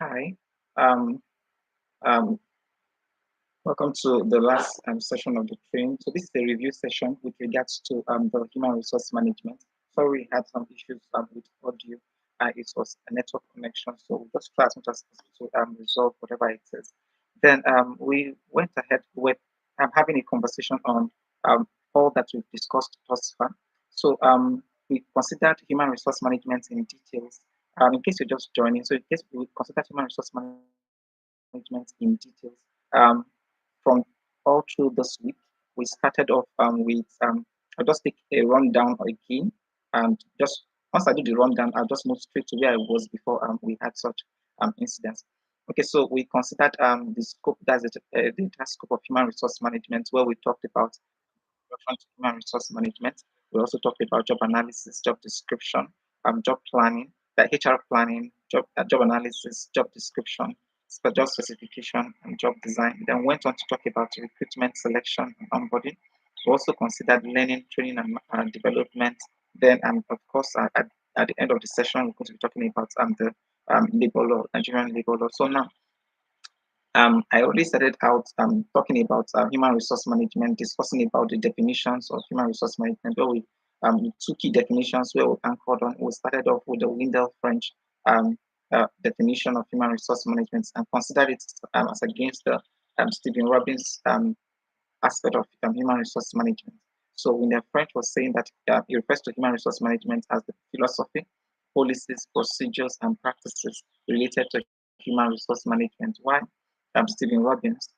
Hi. Um, um, Welcome to the last session of the training. So this is a review session with regards to the human resource management. Sorry, we had some issues with audio. It was a network connection, so we just try as much as possible to resolve whatever it is. Then we went ahead with having a conversation on all that we've discussed thus far. So we considered human resource management in details. In case you're just joining, so in case we considered human resource management in details. Um, from all through this week, we started off with I'll just take a rundown again, and just once I do the rundown, I'll just move straight to where I was before we had such incidents. Okay, so we considered the scope, the entire scope of human resource management, where we talked about introduction to human resource management. We also talked about job analysis, job description, job planning, the HR planning, job analysis, job description, job specification, and job design. Then went on to talk about recruitment, selection, and onboarding. We also considered learning, training, and development. Then, of course, at the end of the session, we're going to be talking about the labor law, Nigerian labor law. So now, I already started out talking about human resource management, discussing about the definitions of human resource management, where we two key definitions where we anchored on. We started off with the Wendell French definition of human resource management and considered it as against the Stephen Robbins aspect of human resource management. So Wendell French was saying that he refers to human resource management as the philosophy, policies, procedures, and practices related to human resource management. Why? Stephen Robbins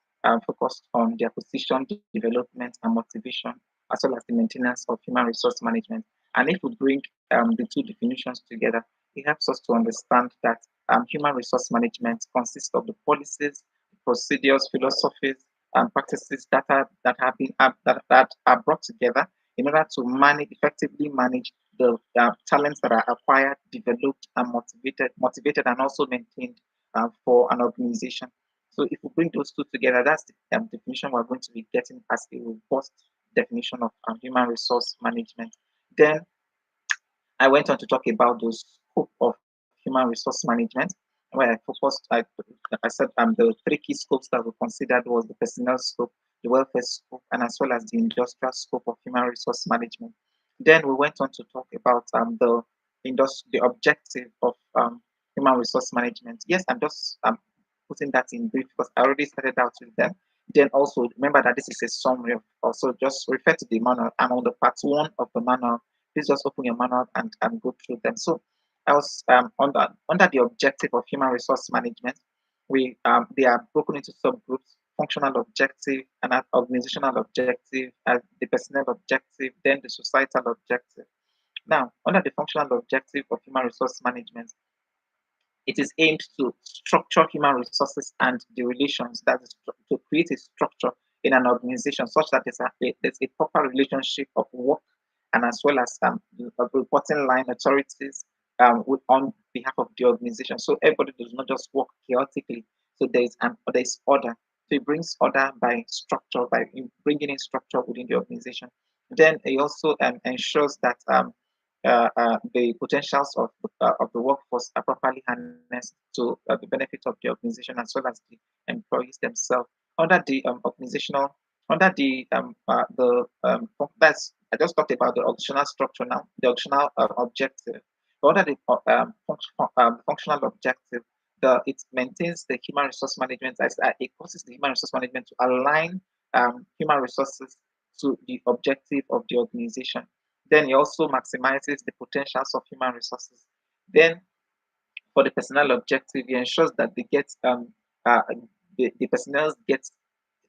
focused on the acquisition, development, and motivation, as well as the maintenance of human resource management. And if we bring the two definitions together, it helps us to understand that human resource management consists of the policies, procedures, philosophies, and practices that have been that are brought together in order to effectively manage the talents that are acquired, developed, and motivated, and also maintained for an organization. So if we bring those two together, that's the definition we're going to be getting as a robust definition of human resource management. Then I went on to talk about the scope of human resource management, where I said the three key scopes that we considered was the personnel scope, the welfare scope, and as well as the industrial scope of human resource management. Then we went on to talk about the objective of human resource management. Yes, I'm just putting that in brief because I already started out with them. Then also remember that this is a summary of also just refer to the manual. I'm on the part one of the manual. Please just open your manual and go through them. So I was under the objective of human resource management. They are broken into subgroups: functional objective, and an organizational objective, the personnel objective, then the societal objective. Now, under the functional objective of human resource management, it is aimed to structure human resources and the relations, that is to create a structure in an organization such that there's a proper relationship of work and as well as reporting line authorities on behalf of the organization. So everybody does not just work chaotically. So there's order. So it brings order by structure, by bringing in structure within the organization. Then it also ensures that the potentials of the workforce are properly harnessed to the benefit of the organization as well as the employees themselves. Under the organizational, under that's I just talked about the organizational structure now, the organizational objective. But under the functional objective, it maintains the human resource management as it causes the human resource management to align human resources to the objective of the organization. Then it also maximizes the potentials of human resources. Then for the personnel objective, it ensures that uh, the personnel get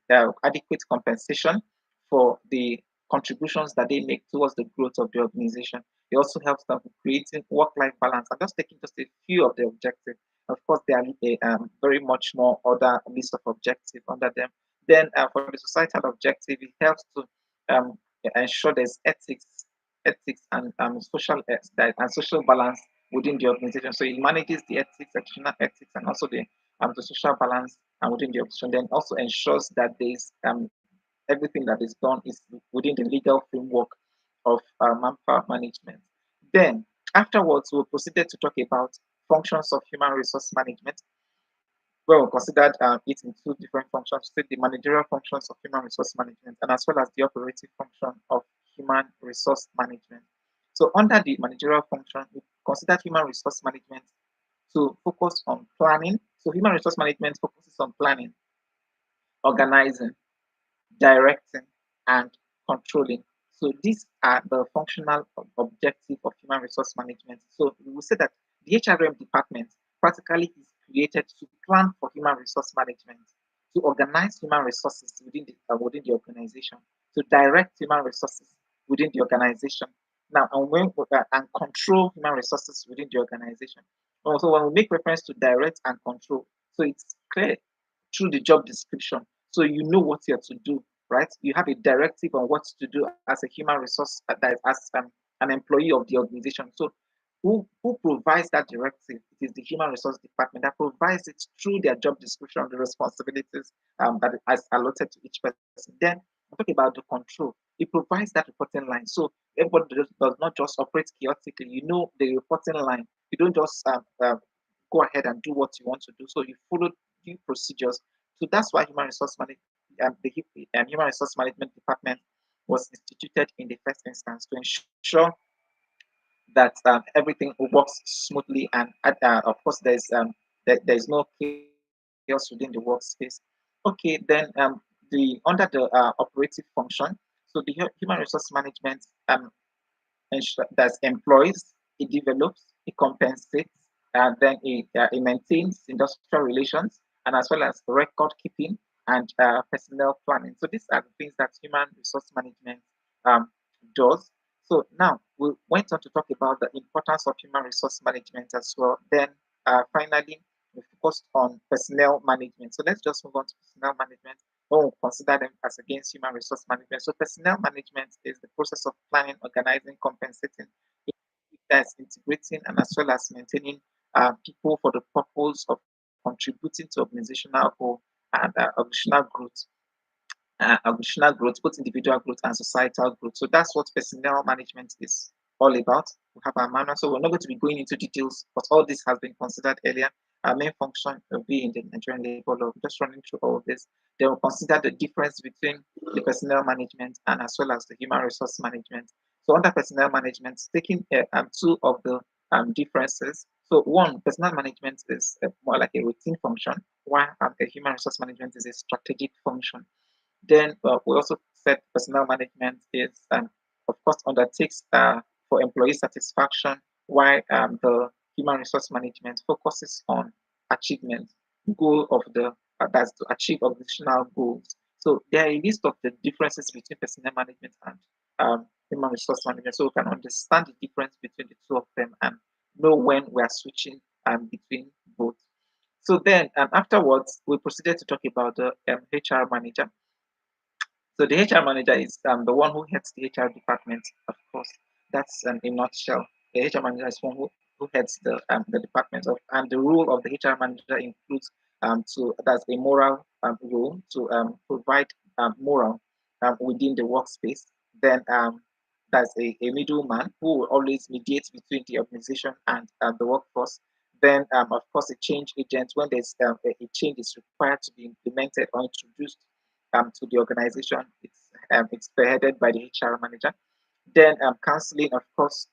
adequate compensation for the contributions that they make towards the growth of the organization. It also helps them with creating work-life balance. I'm just taking just a few of the objectives. Of course, there are very much more other list of objectives under them. Then for the societal objective, it helps to um, ensure there's ethics and social balance within the organization. So it manages the ethics, additional ethics, and also the social balance and within the organization. Then also ensures that there's everything that is done is within the legal framework of manpower management. Then afterwards, we proceeded to talk about functions of human resource management. Well, we considered it in two different functions, so the managerial functions of human resource management and as well as the operative function of human resource management. So under the managerial function, we considered human resource management to focus on planning. So human resource management focuses on planning, organizing, directing, and controlling. So these are the functional objective of human resource management. So we will say that the HRM department practically is created to plan for human resource management, to organize human resources within the organization, to direct human resources within the organization. Now, and control human resources within the organization. Also, when we make reference to direct and control, so it's clear through the job description, so you know what you're to do, right? You have a directive on what to do as a human resource, as an employee of the organization. So who provides that directive? It is the human resource department that provides it through their job description, the responsibilities that is allotted to each person. Then I'm talking about the control. It provides that reporting line. So everybody does not just operate chaotically. You know the reporting line. You don't just go ahead and do what you want to do. So you follow due procedures. So that's why human resource management department was instituted in the first instance to ensure that everything works smoothly, and of course there's no chaos within the workspace. Okay, then the under the operative function, so the human resource management that employs, it develops, it compensates, and then it maintains industrial relations, and as well as record keeping and personnel planning. So these are the things that human resource management um, does. So now we went on to talk about the importance of human resource management as well. Then finally, we focused on personnel management. So let's just move on to personnel management. We'll consider them as against human resource management. So personnel management is the process of planning, organizing, compensating, that's integrating, and as well as maintaining people for the purpose of contributing to organizational goal and organizational growth, both individual growth and societal growth. So that's what personnel management is all about. We have our manual, so we're not going to be going into details, but all this has been considered earlier. Our main function will be in the Nigerian Labour Law. Just running through all of this. They will consider the difference between the personnel management and as well as the human resource management. So under personnel management, taking two of the differences. So one, personnel management is more like a routine function, while the human resource management is a strategic function. Then we also said personnel management is, of course, undertakes for employee satisfaction, while the human resource management focuses on achievement, goal of the that's to achieve organizational goals. So there are a list of the differences between personnel management and human resource management, so we can understand the difference between the two of them and know when we are switching between both. So then afterwards, we proceeded to talk about the HR manager. So the HR manager is the one who heads the HR department, of course. That's in a nutshell. The HR manager is one who heads the department of, and the role of the HR manager includes to that's a moral role to provide moral within the workspace. Then that's a middleman who will always mediate between the organization and the workforce. Then, of course, a change agent when there's a change is required to be implemented or introduced to the organization. It's spearheaded by the HR manager. Then counseling, of course,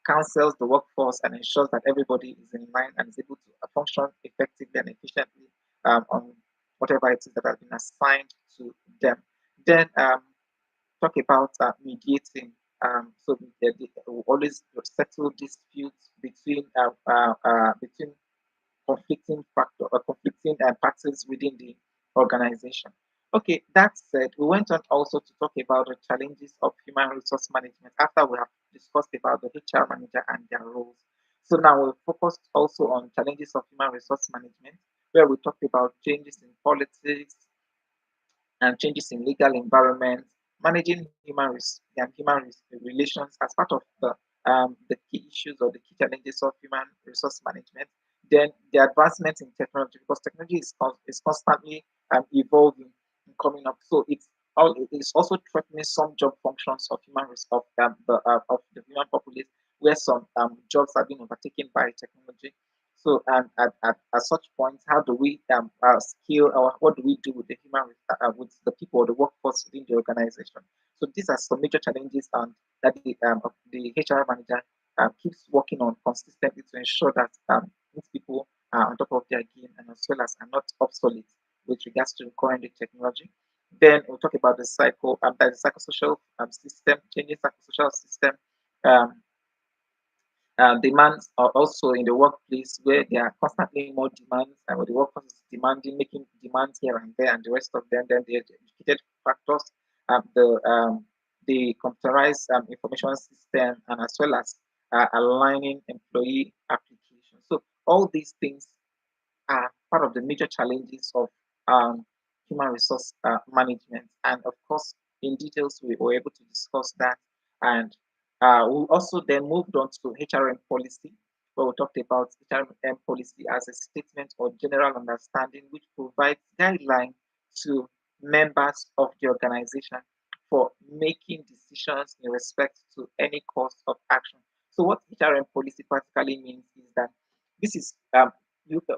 counsels the workforce and ensures that everybody is in line and is able to function effectively and efficiently on whatever it is that has been assigned to them. Then talk about mediating. So they will always settle disputes between conflicting parties within the organization. Okay, that said, we went on also to talk about the challenges of human resource management after we have discussed about the HR manager and their roles. So now we'll focus also on challenges of human resource management, where we talked about changes in politics, and changes in legal environment, managing relations as part of the key issues or the key challenges of human resource management. Then the advancement in technology, because technology is constantly evolving and coming up. So it's also threatening some job functions of of the human populace, where some jobs are being overtaken by technology. So, at such points, how do we scale, or what do we do with the with the people, the workforce within the organization? So these are some major challenges that the HR manager keeps working on consistently to ensure that these people are on top of their game, and as well as are not obsolete with regards to current technology. Then we'll talk about the that the psychosocial system, changing psychosocial system. Um, Demands are also in the workplace where there are constantly more demands, and where the workforce is demanding, making demands here and there, and the rest of them. Then the educated factors, the computerized information system, and as well as aligning employee applications. So all these things are part of the major challenges of um, human resource management. And of course, in details, we were able to discuss that. And we also then moved on to HRM policy, where we talked about HRM policy as a statement or general understanding which provides guidelines to members of the organization for making decisions in respect to any course of action. So, what HRM policy practically means is that this is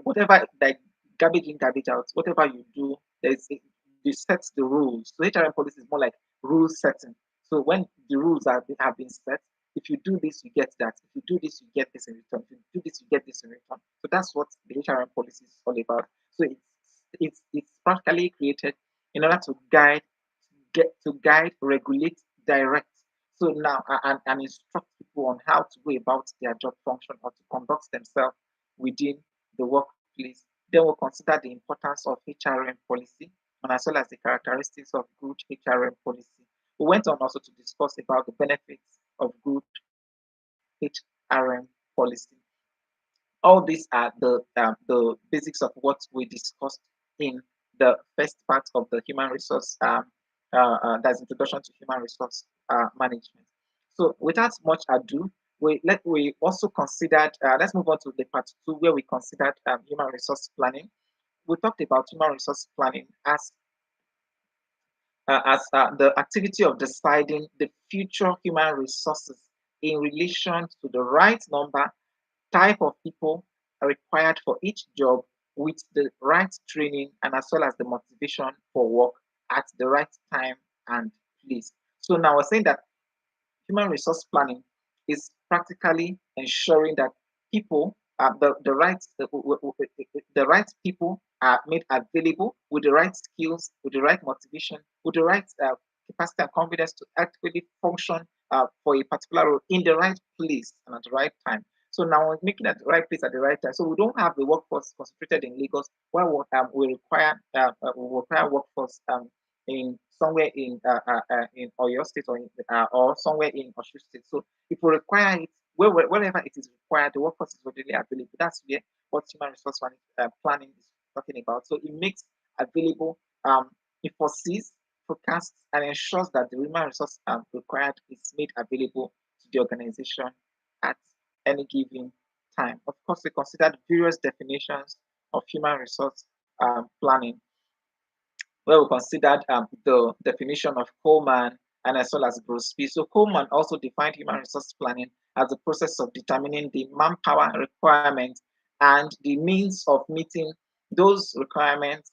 whatever, like garbage in, garbage out, whatever you do, you set the rules. So HRM policy is more like rule setting. So when the rules have been set, if you do this, you get that. If you do this, you get this in return. If you do this, you get this in return. So that's what the HRM policy is all about. So it's practically created in order to guide, regulate, direct. So now and instruct people on how to go about their job function or to conduct themselves within the workplace. Then we'll consider the importance of HRM policy and as well as the characteristics of good HRM policy. We went on also to discuss about the benefits of good HRM policy. All these are the basics of what we discussed in the first part of the human resource, that's introduction to human resource management. So without much ado, we also considered, let's move on to the part two where we considered human resource planning. We talked about human resource planning as the activity of deciding the future human resources in relation to the right number, type of people required for each job, with the right training, and as well as the motivation for work at the right time and place. So now we're saying that human resource planning is practically ensuring that people, the right people are made available with the right skills, with the right motivation, with the right capacity and confidence to actively function for a particular role in the right place and at the right time. So now we're making it at the right place at the right time. So we don't have the workforce concentrated in Lagos, where we require workforce in somewhere in Oyo State, or somewhere in Osun State. So if we require it, wherever it is required, the workforce is readily available. That's where what human resource planning is talking about. So it makes available, it foresees, forecasts, and ensures that the human resource required is made available to the organization at any given time. Of course, we considered various definitions of human resource planning, where we considered the definition of Coleman and as well as Bruce P. So Coleman also defined human resource planning as the process of determining the manpower requirements and the means of meeting those requirements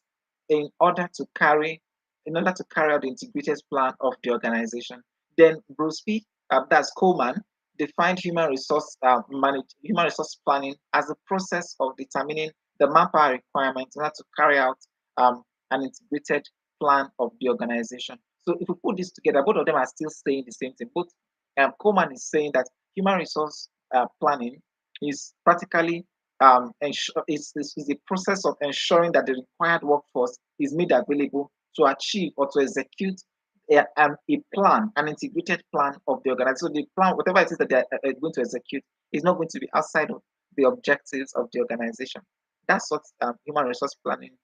in order to carry out the integrated plan of the organization. Then Bruce P. That's Coleman, defined human resource planning as the process of determining the manpower requirements in order to carry out an integrated plan of the organization. So if we put this together, both of them are still saying the same thing. Both Coleman is saying that human resource planning is practically is a process of ensuring that the required workforce is made available to achieve or to execute a plan, an integrated plan of the organization. So the plan, whatever it is that they're going to execute, is not going to be outside of the objectives of the organization. That's what human resource planning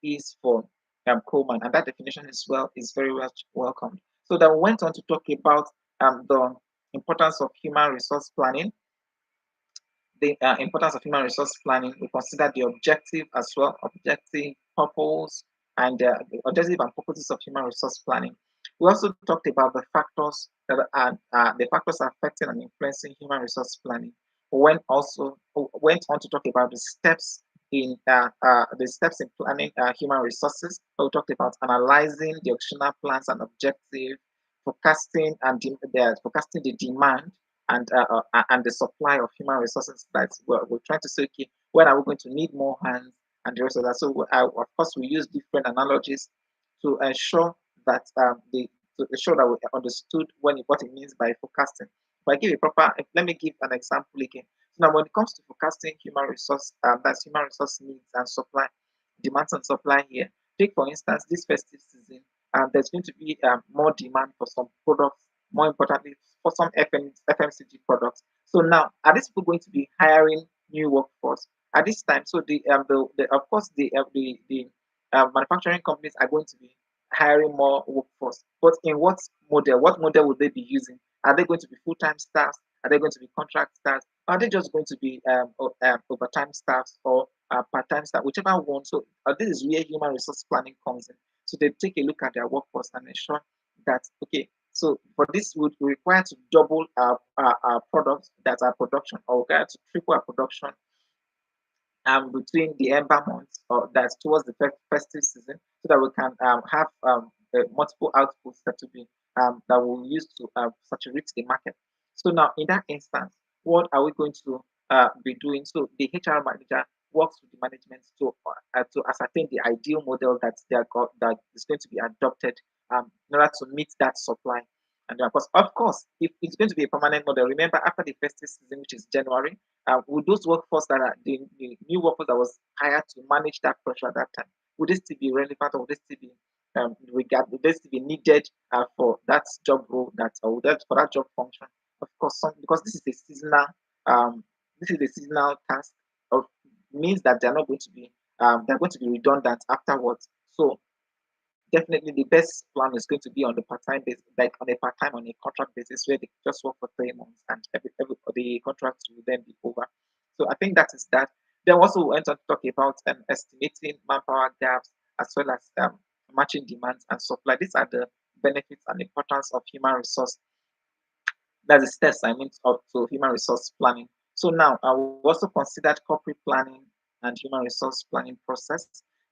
is for Coleman, and that definition is very much welcomed. So then we went on to talk about the importance of human resource planning. The importance of human resource planning. We consider the objective as well, objective, purpose, and the objective and purposes of human resource planning. We also talked about the factors that are the factors affecting and influencing human resource planning. went on to talk about the steps in planning human resources. So we talked about analyzing the optional plans and objectives, forecasting the demand and the supply of human resources. That we're trying to say, okay, when are we going to need more hands and the rest of that. So of course we use different analogies to ensure that we understood what it means by forecasting. If I give a proper, let me give an example again. So now, when it comes to forecasting that's human resource needs and supply, demands and supply here. Take for instance this festive season, there's going to be more demand for some products. More importantly, for some FMCG products. So now, are these people going to be hiring new workforce at this time? So the of course the manufacturing companies are going to be hiring more workforce. But in what model? What model would they be using? Are they going to be full-time staffs? Are they going to be contract staffs? Are they just going to be overtime staffs or part-time staff, whichever one? So this is where human resource planning comes in. So they take a look at their workforce and ensure that, okay, so for this would require to double our products, that's our production, or require to triple our production between the ember months or that's towards the festive season, so that we can have multiple outputs that we'll use to saturate the market. So now in that instance, what are we going to be doing? So the HR manager works with the management to ascertain the ideal model that is going to be adopted in order to meet that supply. And of course, if it's going to be a permanent model, remember after the festive season, which is January, would those workforce that are the new workforce that was hired to manage that pressure at that time, would they still be relevant, or would they still be would they still be needed for that job role for that job function? Of course, because um, this is a seasonal task, of means that they're going to be redundant afterwards. So definitely the best plan is going to be on the part-time basis, like on a part-time on a contract basis, where they just work for 3 months and the contract will then be over. So I think that is that. Then also went on to talk about estimating manpower gaps as well as matching demands and supply. These are the benefits and importance of human resource. That's the steps I mean up to human resource planning. So now I will also considered corporate planning and human resource planning process.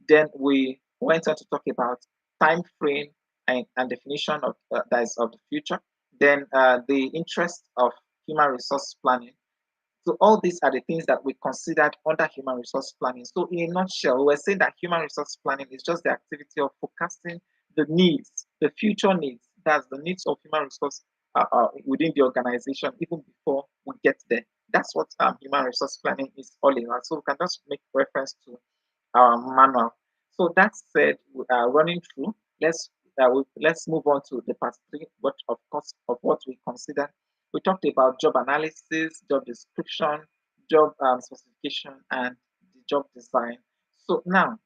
Then we went on to talk about time frame and definition that is of the future. Then the interest of human resource planning. So all these are the things that we considered under human resource planning. So in a nutshell, we're saying that human resource planning is just the activity of forecasting the needs, the future needs. That's the needs of human resource within the organization, even before we get there. That's what human resource planning is all about. So we can just make reference to our manual. So that said, we are running through. Let's move on to the part three. What of course of what we consider. We talked about job analysis, job description, job specification, and the job design. So now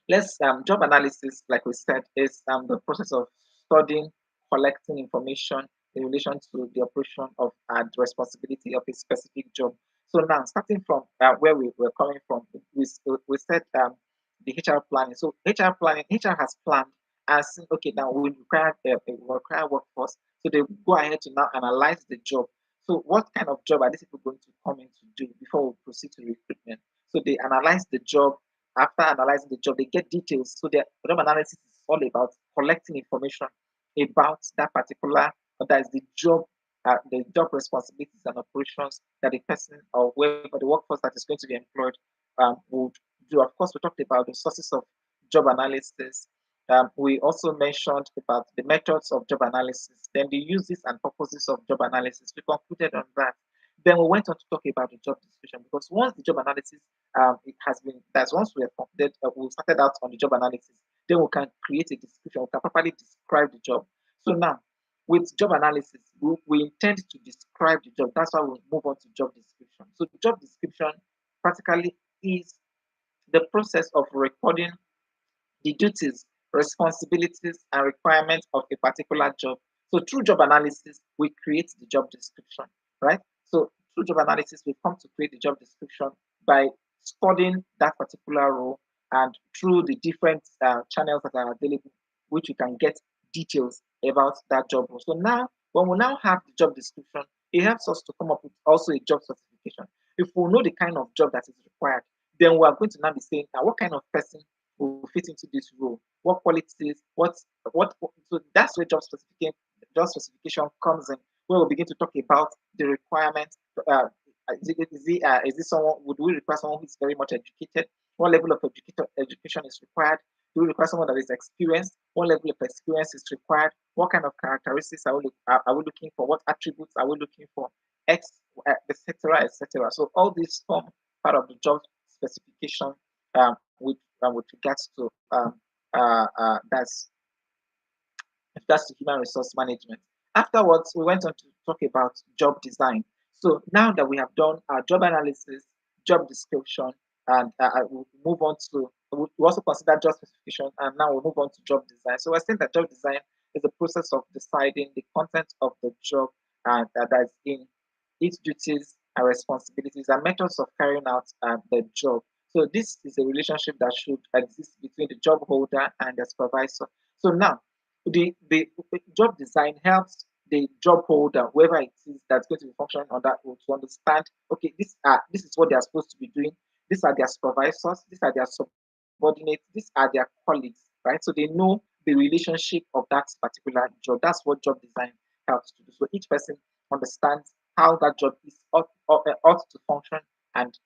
let's job analysis, like we said, is the process of studying, collecting information in relation to the operation of and responsibility of a specific job. So now, starting from where we were coming from, we said the HR planning. So HR planning, HR has planned and seen, okay, now we require workforce. So they go ahead to now analyze the job. So what kind of job are these people going to come in to do before we proceed to recruitment? So they analyze the job. After analyzing the job, they get details. So the job analysis is all about collecting information about that particular, that is the job responsibilities and operations that the person or whoever the workforce that is going to be employed would do. Of course, we talked about the sources of job analysis. We also mentioned about the methods of job analysis, then the uses and purposes of job analysis. We concluded on that. Then we went on to talk about the job description, because once the job analysis it has been that's once we have completed we started out on the job analysis, then we can create a description, we can properly describe the job. So now with job analysis, we intend to describe the job. That's why we move on to job description. So the job description practically is the process of recording the duties, responsibilities, and requirements of a particular job. So through job analysis, we create the job description, right? So through job analysis, we come to create the job description by studying that particular role and through the different channels that are available, which you can get details about that job role. So now, when we now have the job description, it helps us to come up with also a job specification. If we know the kind of job that is required, then we are going to now be saying, now what kind of person will fit into this role, what qualities, so that's where job specification comes in, where we begin to talk about the requirements. Is this someone, would we require someone who is very much educated? What level of education is required? Do we require someone that is experienced? What level of experience is required? What kind of characteristics are we looking for? What attributes are we looking for? Etc., etc. So all these form part of the job specification, with regards to that's the human resource management. Afterwards, we went on to talk about job design. So now that we have done our job analysis, job description, and we'll move on to, we also consider job specification, and now we'll move on to job design. So I think that job design is the process of deciding the content of the job, and that is in its duties and responsibilities and methods of carrying out the job. So this is a relationship that should exist between the job holder and the supervisor. So now the job design helps the job holder, whoever it is that's going to be functioning on that role, to understand, okay, this is what they are supposed to be doing. These are their supervisors, these are their subordinates, these are their colleagues, right? So they know the relationship of that particular job. That's what job design helps to do. So each person understands how that job ought to function, and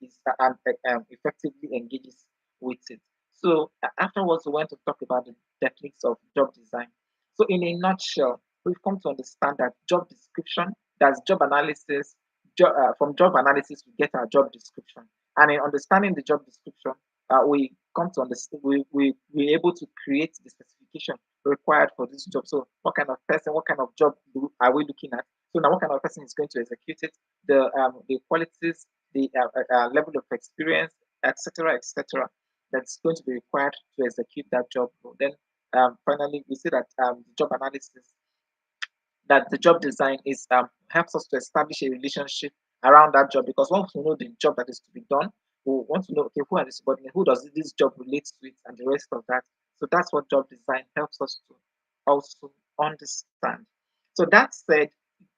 effectively engages with it. So afterwards, we went to talk about the techniques of job design. So, in a nutshell, we've come to understand that job description, that's job analysis. From job analysis, we get our job description. And in understanding the job description, we come to understand, we're able to create the specification required for this job. So, what kind of person, what kind of job are we looking at? So, now what kind of person is going to execute it, the qualities, the level of experience, etc., that's going to be required to execute that job role. Then finally, we see that the job analysis, that the job design is helps us to establish a relationship around that job, because once we know the job that is to be done, we want to know, okay, who are the subordinates, who does this job relate to it, and the rest of that. So that's what job design helps us to also understand. So that said,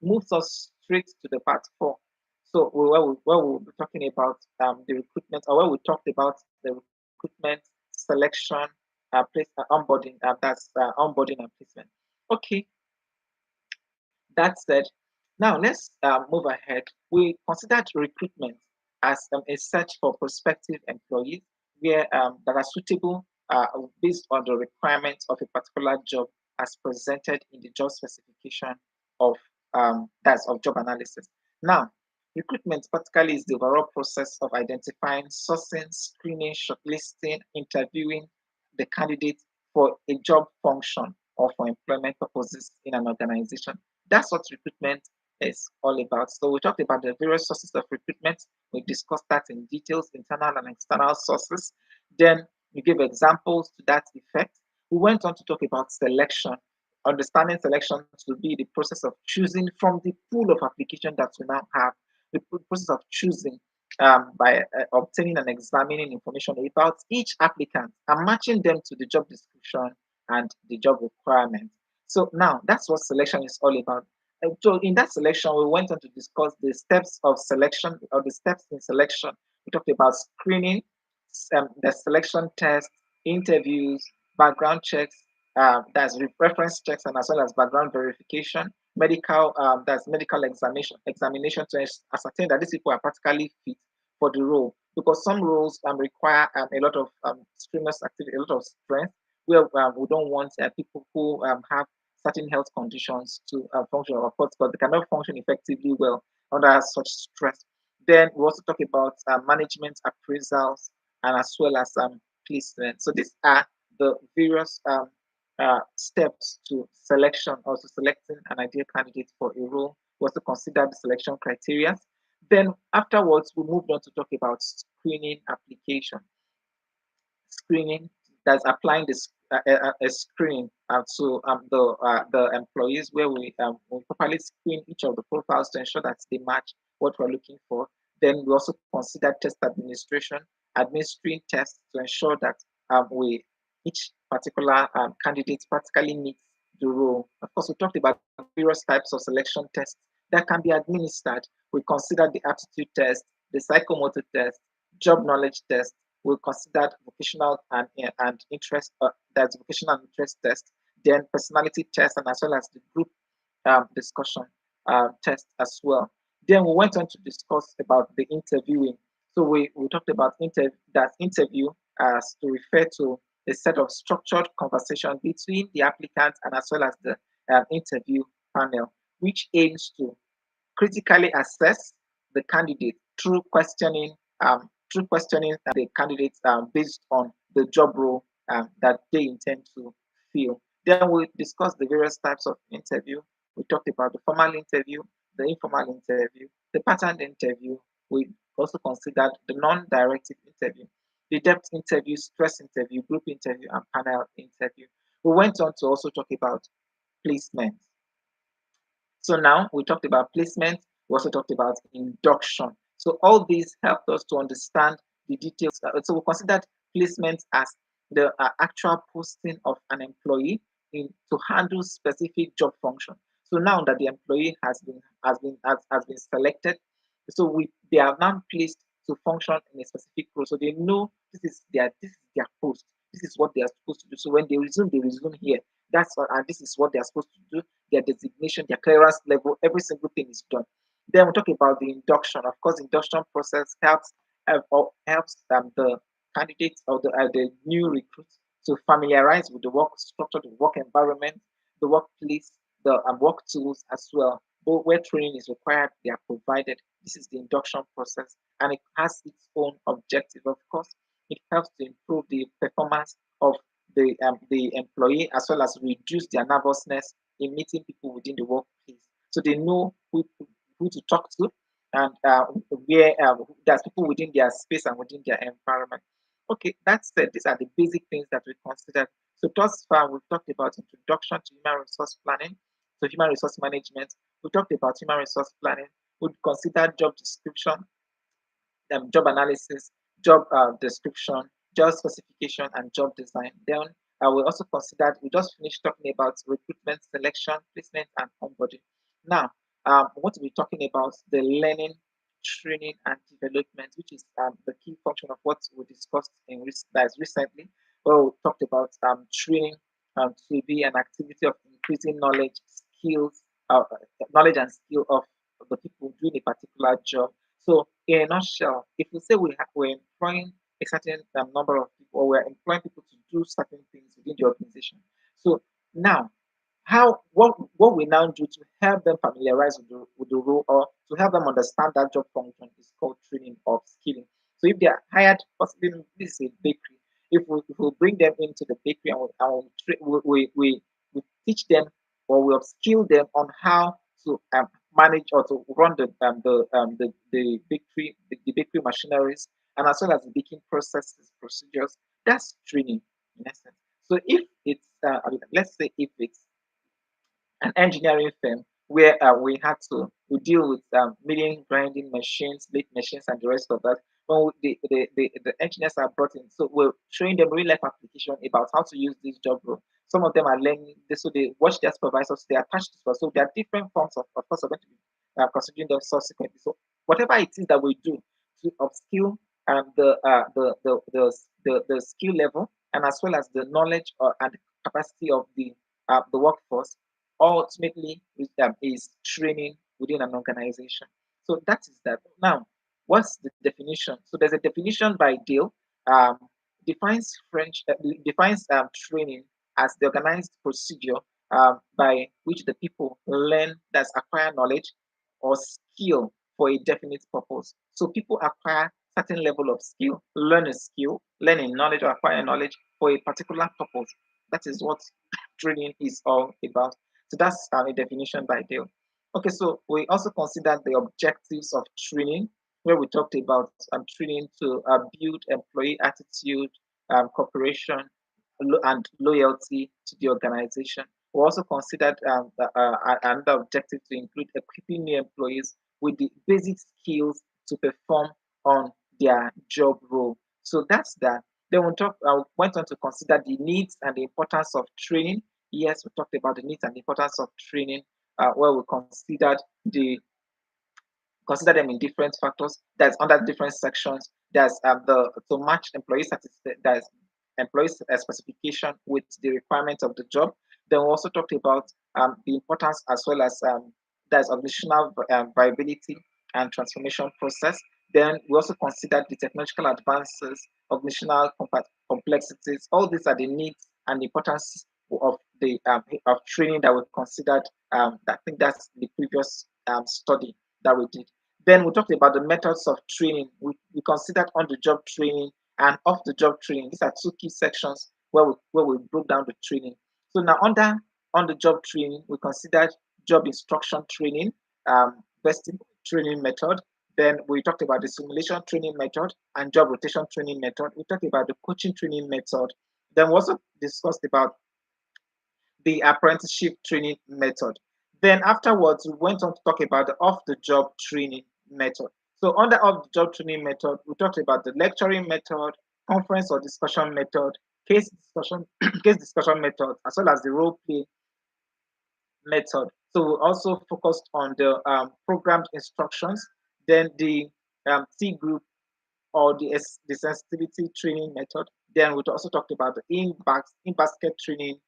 moves us straight to the part four. So where we'll be talking about the recruitment, or where we talked about the recruitment, selection, onboarding, that's onboarding and placement. Okay, that said, now let's move ahead. We considered recruitment as a search for prospective employees where that are suitable based on the requirements of a particular job as presented in the job specification of that's of job analysis. Now, recruitment practically is the overall process of identifying, sourcing, screening, shortlisting, interviewing the candidate for a job function or for employment purposes in an organization. That's what recruitment is all about. So we talked about the various sources of recruitment. We discussed that in details, internal and external sources. Then we gave examples to that effect. We went on to talk about selection. Understanding selection to be the process of choosing from the pool of application that we now have, the process of choosing by obtaining and examining information about each applicant and matching them to the job description and the job requirements. So now that's what selection is all about. And so in that selection, we went on to discuss the steps of selection or the steps in selection. We talked about screening, the selection test, interviews, background checks, that's reference checks, and as well as background verification, medical, that's medical examination to ascertain that these people are practically fit for the role. Because some roles require a lot of strenuous activity, a lot of strength, where we don't want people who have certain health conditions to function, of course, but they cannot function effectively well under such stress. Then we also talk about management appraisals and as well as placement. So these are the various steps to selection, also selecting an ideal candidate for a role. We also consider the selection criteria. Then afterwards, we moved on to talk about screening application. Screening, that's applying this a screen to the employees, where we properly screen each of the profiles to ensure that they match what we're looking for. Then we also consider test administration, administering tests to ensure that we each particular candidate practically meets the role. Of course, we talked about various types of selection tests that can be administered. We considered the aptitude test, the psychomotor test, job knowledge test. We considered vocational and interest, that's vocational and interest test, then personality test, and as well as the group discussion test as well. Then we went on to discuss about the interviewing. So we talked about that interview as to refer to a set of structured conversation between the applicant and as well as the interview panel, which aims to critically assess the candidate through questioning the candidates based on the job role that they intend to fill. Then we discussed the various types of interview. We talked about the formal interview, the informal interview, the patterned interview. We also considered the non-directive interview, the depth interview, stress interview, group interview, and panel interview. We went on to also talk about placement. So now we talked about placement, we also talked about induction. So all these helped us to understand the details. So we considered placement as the actual posting of an employee to handle specific job function. So now that the employee has been selected, so they are now placed to function in a specific role. So they know this is their post. This is what they are supposed to do. So when they resume here. That's what, and this is what they are supposed to do, their designation, their clearance level, every single thing is done. Then we talk about the induction. Of course, induction process helps the candidates or the new recruits to familiarize with the work structure, the work environment, the workplace, the work tools as well. But where training is required, they are provided. This is the induction process, and it has its own objective. Of course, it helps to improve the performance of the employee as well as reduce their nervousness in meeting people within the workplace. So they know who to talk to and where there's people within their space and within their environment. Okay, that said, these are the basic things that we considered. So thus far, we've talked about introduction to human resource planning, so human resource management. We talked about human resource planning. We've considered job description, job analysis, job description, job specification, and job design. Then we also considered, we just finished talking about recruitment, selection, placement, and onboarding. Now, we want to be talking about the learning, training, and development, which is the key function of what we discussed that's recently, where we talked about training to be an activity of increasing knowledge, skills, knowledge and skill of the people doing a particular job. So, in a nutshell, if we say we're employing a certain number of people, or we're employing people to do certain things within the organization. So now, what we now do to help them familiarize with the role or to help them understand that job function is called training or skilling. So if they are hired, possibly this is a bakery. If we bring them into the bakery and we teach them or we upskill them on how to manage or to run the bakery machineries and as well as the baking processes procedures. That's training in essence. So if it's let's say if it's an engineering firm where we deal with milling, grinding machines, bake machines, and the rest of that. When the engineers are brought in, so we're showing them real life application about how to use this job role. Some of them are learning this, so they watch their supervisors, they attach to us. So there are different forms of course, we're going to be considering them subsequently. So whatever it is that we do to upskill the skill level and as well as the knowledge and capacity of the workforce ultimately is training within an organization. So that is that. Now, what's the definition? So there's a definition by Dale. Um, defines training as the organized procedure by which the people learn, that's acquire knowledge or skill for a definite purpose. So people acquire certain level of skill, learning knowledge or acquire knowledge for a particular purpose. That is what training is all about. So that's a definition by Dale. Okay, so we also considered the objectives of training, where we talked about training to build employee attitude, cooperation, and loyalty to the organization. We also considered another objective to include equipping new employees with the basic skills to perform on their job role. So that's that. Then went on to consider the needs and the importance of training. Yes, we talked about the needs and the importance of training. where we consider them in different factors. That's under different sections. There's the to match employee satisfaction. There's employee specification with the requirement of the job. Then we also talked about the importance as well as there's organizational viability and transformation process. Then we also considered the technological advances, organizational complexities. All these are the needs and the importance of the of training that we considered. I think that's the previous study that we did. Then we talked about the methods of training. We considered on-the-job training and off-the-job training. These are two key sections where we broke down the training. So now under on-the-job training, we considered job instruction training, vesting training method. Then we talked about the simulation training method and job rotation training method. We talked about the coaching training method. Then we also discussed about the apprenticeship training method. Then afterwards, we went on to talk about the off-the-job training method. So under off-the-job training method, we talked about the lecturing method, conference or discussion method, case discussion, case discussion method, as well as the role play method. So we also focused on the programmed instructions, then the C group or the sensitivity training method. Then we also talked about the in basket training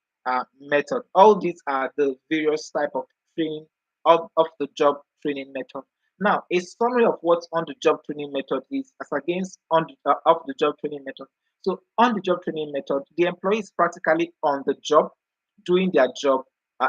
method. All these are the various type of training of the job training method. Now, a summary of what on the job training method is as against on of the job training method. So, on the job training method, the employee is practically on the job, doing their job,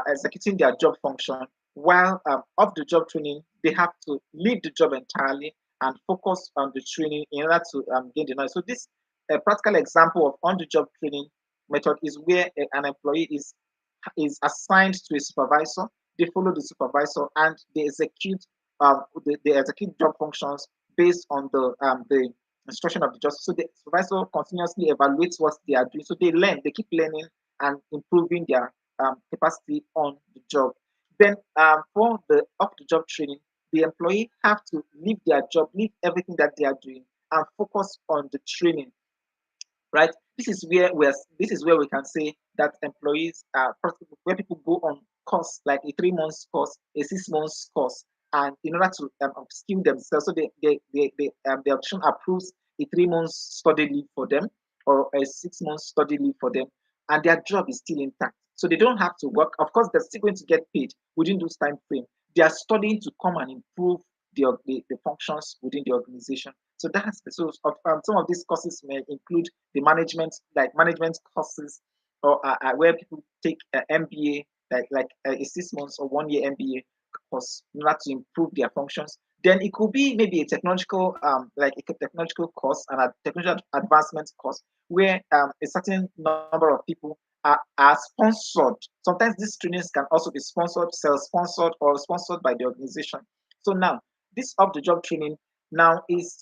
executing their job function, while off the job training, they have to leave the job entirely and focus on the training in order to gain the knowledge. So this a practical example of on-the-job training method is where an employee is assigned to a supervisor. They follow the supervisor and they execute job functions based on the instruction of the job. So the supervisor continuously evaluates what they are doing. So they learn, they keep learning and improving their capacity on the job. Then for the off the job training, the employee have to leave their job, leave everything that they are doing, and focus on the training. Right? This is where we can say that employees are where people go on course like a 3 months course, a 6 months course, and in order to upskill themselves, so the option approves a 3 months study leave for them or a 6 months study leave for them, and their job is still intact. So they don't have to work. Of course, they're still going to get paid within those time frame. They are studying to come and improve the functions within the organization. So that's some of these courses may include the management courses, or where people take an MBA, like a 6 months or 1 year MBA course in order to improve their functions. Then it could be maybe a technological, like a technological course and a technological advancement course where a certain number of people are sponsored. Sometimes these trainings can also be sponsored, self-sponsored, or sponsored by the organization. So now this up-the-job training now is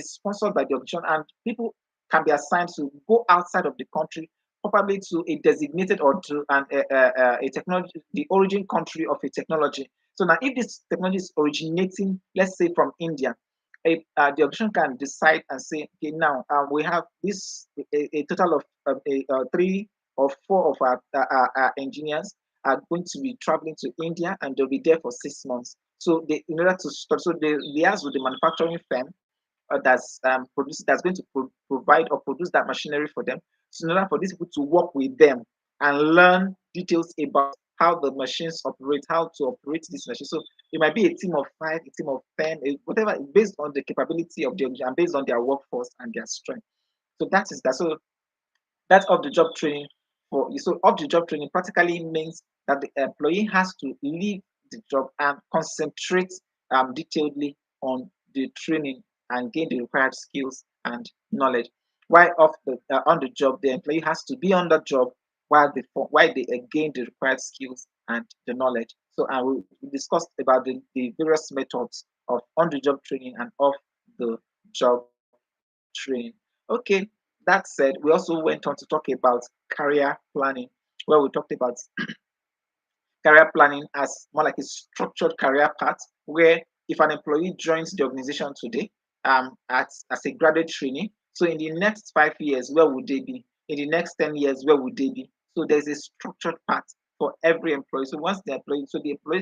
sponsored by the organization, and people can be assigned to go outside of the country, probably to a designated or to a technology, the origin country of a technology. So now, if this technology is originating, let's say from India, the organization can decide and say, okay, now we have a total of 3 or 4 of our engineers are going to be traveling to India and they'll be there for 6 months. So they, in order to start, so they liaise with the manufacturing firm that's going to provide or produce that machinery for them. So in order for these people to work with them and learn details about how the machines operate, how to operate this machine. So it might be a team of 5, a team of 10, whatever, based on the capability of the and based on their workforce and their strength. So that is that. So that's off the job training for you. So off the job training practically means that the employee has to leave the job and concentrate detailedly on the training and gain the required skills and knowledge. While on the job, the employee has to be on the job while they gain the required skills and the knowledge. So we discussed about the various methods of on the job training and off the job training. Okay, that said, we also went on to talk about career planning, where we talked about career planning as more like a structured career path, where if an employee joins the organization today as a graduate trainee, so in the next 5 years, where would they be? In the next 10 years, where would they be? So there's a structured path for every employee. So once the employee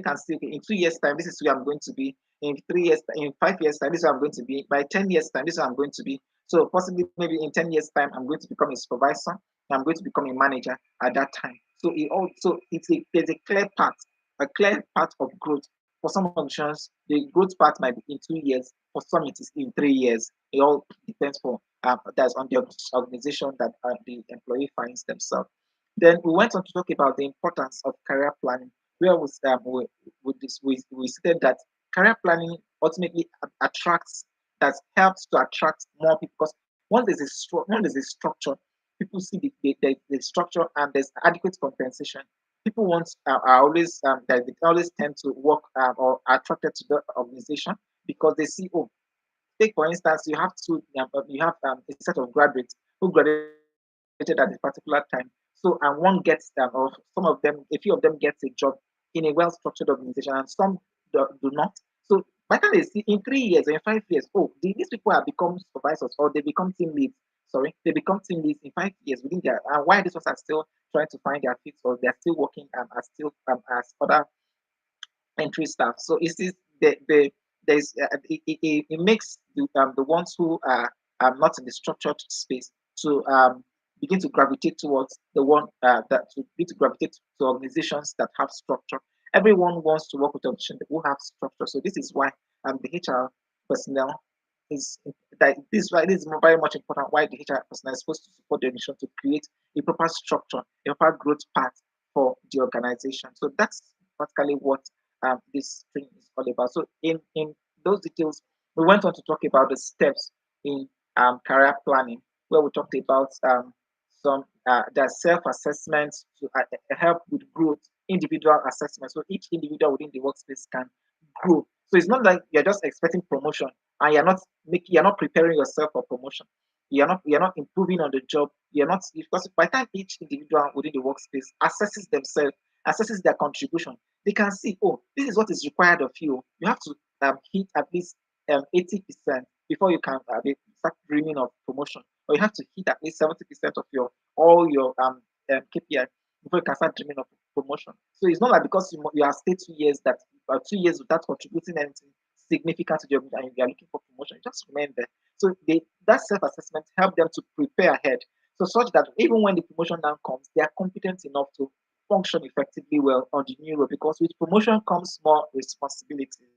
can say, okay, in 2 years' time, this is where I'm going to be. In 3 years, in 5 years' time, this is where I'm going to be. By 10 years' time, this is where I'm going to be. So possibly maybe in 10 years' time, I'm going to become a supervisor. I'm going to become a manager at that time. So there's a clear path of growth. For some organizations, the growth path might be in 2 years. For some, it is in 3 years. It all depends for that's on the organization that the employee finds themselves. Then we went on to talk about the importance of career planning, where we stated that career planning ultimately attracts that helps to attract more people because once there's a structure, people see the structure and there's adequate compensation. People are always that they always tend to work or are attracted to the organization because they see, oh, take for instance, you have a set of graduates who graduated at a particular time. So and one gets or some of them, a few of them gets a job in a well-structured organization, and some do not. So by the time they see in 3 years or in 5 years, oh, these people have become supervisors or they become team leads. Sorry, they become team leads in 5 years within their. And why these ones are still trying to find their feet or they're still working as still as other entry staff. So it's this the there's it makes the ones who are not in the structured space to begin to gravitate towards the one that to begin to gravitate to organizations that have structure. Everyone wants to work with organizations who have structure. So this is why the HR personnel is that this right this is very much important why the HR personnel is supposed to support the organization to create a proper structure, a proper growth path for the organization. So that's practically what this thing is all about. So in those details, we went on to talk about the steps in career planning, where we talked about some the self-assessments to help with growth, individual assessment. So each individual within the workspace can grow. So it's not like you're just expecting promotion and you're not preparing yourself for promotion. You're not improving on the job. You're not because by the time each individual within the workspace assesses themselves, assesses their contribution, they can see, oh, this is what is required of you. You have to hit at least 80% before you can start dreaming of promotion, or you have to hit at least 70% of your all your KPI before you can start dreaming of promotion. So it's not like because you have stayed 2 years that 2 years without contributing anything significant to the organization and you are looking for promotion, you just remain there. So that self-assessment help them to prepare ahead. So such that even when the promotion now comes, they are competent enough to function effectively well on the new role because with promotion comes more responsibilities.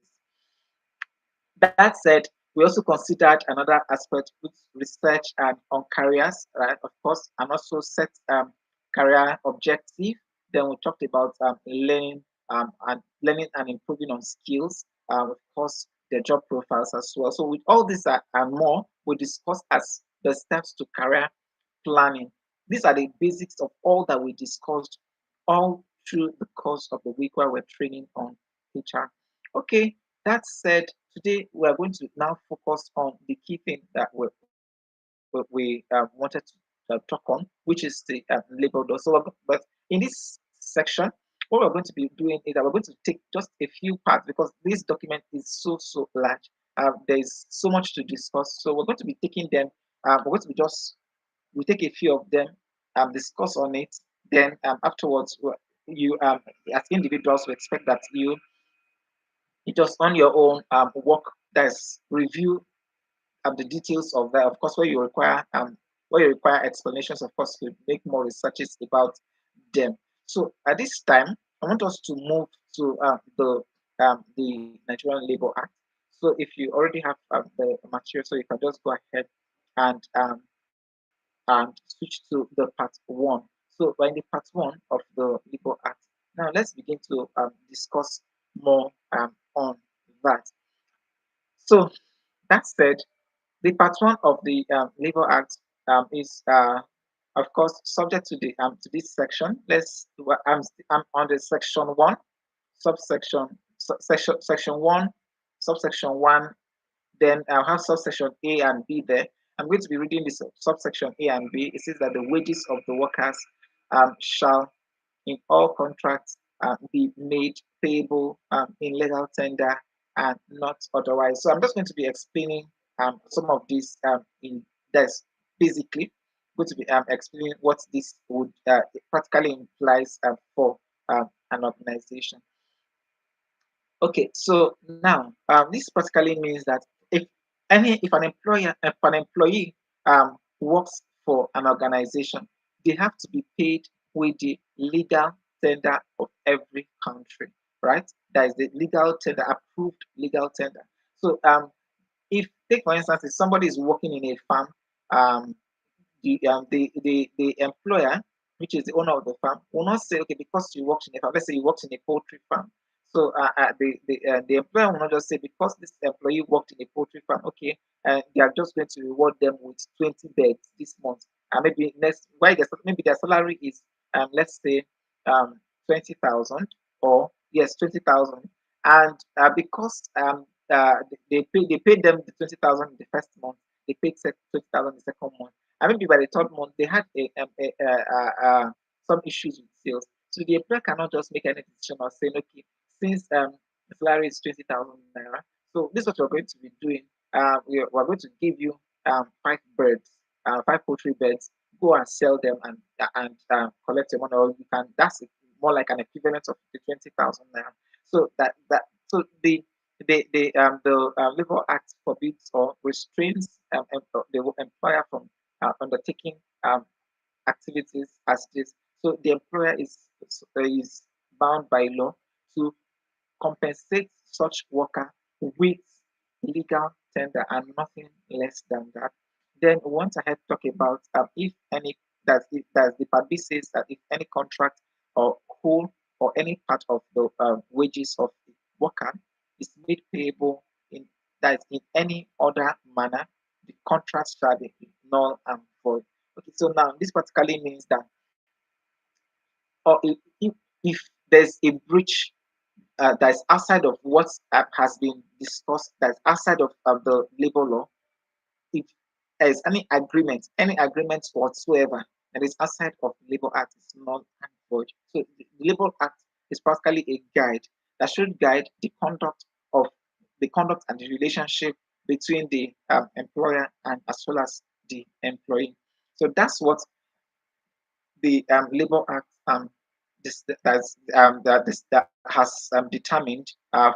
That said, we also considered another aspect with research and on careers, right? Of course, and also set career objective. Then we talked about learning and improving on skills. Of course, their job profiles as well. So with all this and more, we discussed as the steps to career planning. These are the basics of all that we discussed all through the course of the week while we're training on HR. Okay, that said, today we are going to now focus on the key thing that we wanted to talk on, which is the labor law. But in this section, what we're going to be doing is that we're going to take just a few parts because this document is so large. There is so much to discuss. So we're going to be taking them. We're going to be just we take a few of them, discuss on it. Then afterwards, you as individuals, we expect that you just on your own work that's review the details of that. Of course, where you require explanations, of course, you make more researches about them. So at this time, I want us to move to the Nigerian Labour Act. So if you already have the material, so you can just go ahead and switch to the part one. So we're in the part one of the Labour Act. Now let's begin to discuss more on that. So that said, the part one of the Labour Act is, of course, subject to this section. I'm on the section one, section one, subsection one. Then I'll have subsection A and B there. I'm going to be reading this subsection A and B. It says that the wages of the workers shall in all contracts be made payable in legal tender and not otherwise. So I'm just going to be explaining some of these in this basically going to be explaining what this would practically implies for an organization. Okay, so now this practically means that if an employee works for an organization, they have to be paid with the legal tender of every country, right? That is the legal tender, approved legal tender. So if take for instance, if somebody is working in a farm, um, the employer, which is the owner of the farm, will not say, okay, because you worked in a farm, let's say you worked in a poultry farm. So the employer will not just say because this employee worked in a poultry farm, okay, and they are just going to reward them with 20 beds this month, and maybe next why maybe their salary is let's say 20,000, or yes 20,000, and because they paid them the 20,000 the first month, they paid 20,000 the second month, and maybe by the third month they had some issues with sales. So the employer cannot just make any decision or saying, okay, since the salary is 20,000 naira, so this is what we're going to be doing. We're going to give you five birds, five poultry beds. Go and sell them and collect your money. Or you can. That's more like an equivalent of the 20,000 naira. So the Labor Act forbids or restrains the employer from undertaking activities as this. So the employer is bound by law to compensate such worker with legal tender and nothing less than that. Then we want to head talk about if any that the part B says that if any contract or whole or any part of the wages of the worker is made payable in that in any other manner, the contract shall be null and void. Okay, so now this particularly means that or if there's a breach that's outside of what has been discussed, that's outside of the labor law, if there's any agreement whatsoever that is outside of the Labor Act is null and void. So the Labor Act is practically a guide that should guide of the conduct and the relationship between the employer and as well as the employee. So that's what the Labor Act that has determined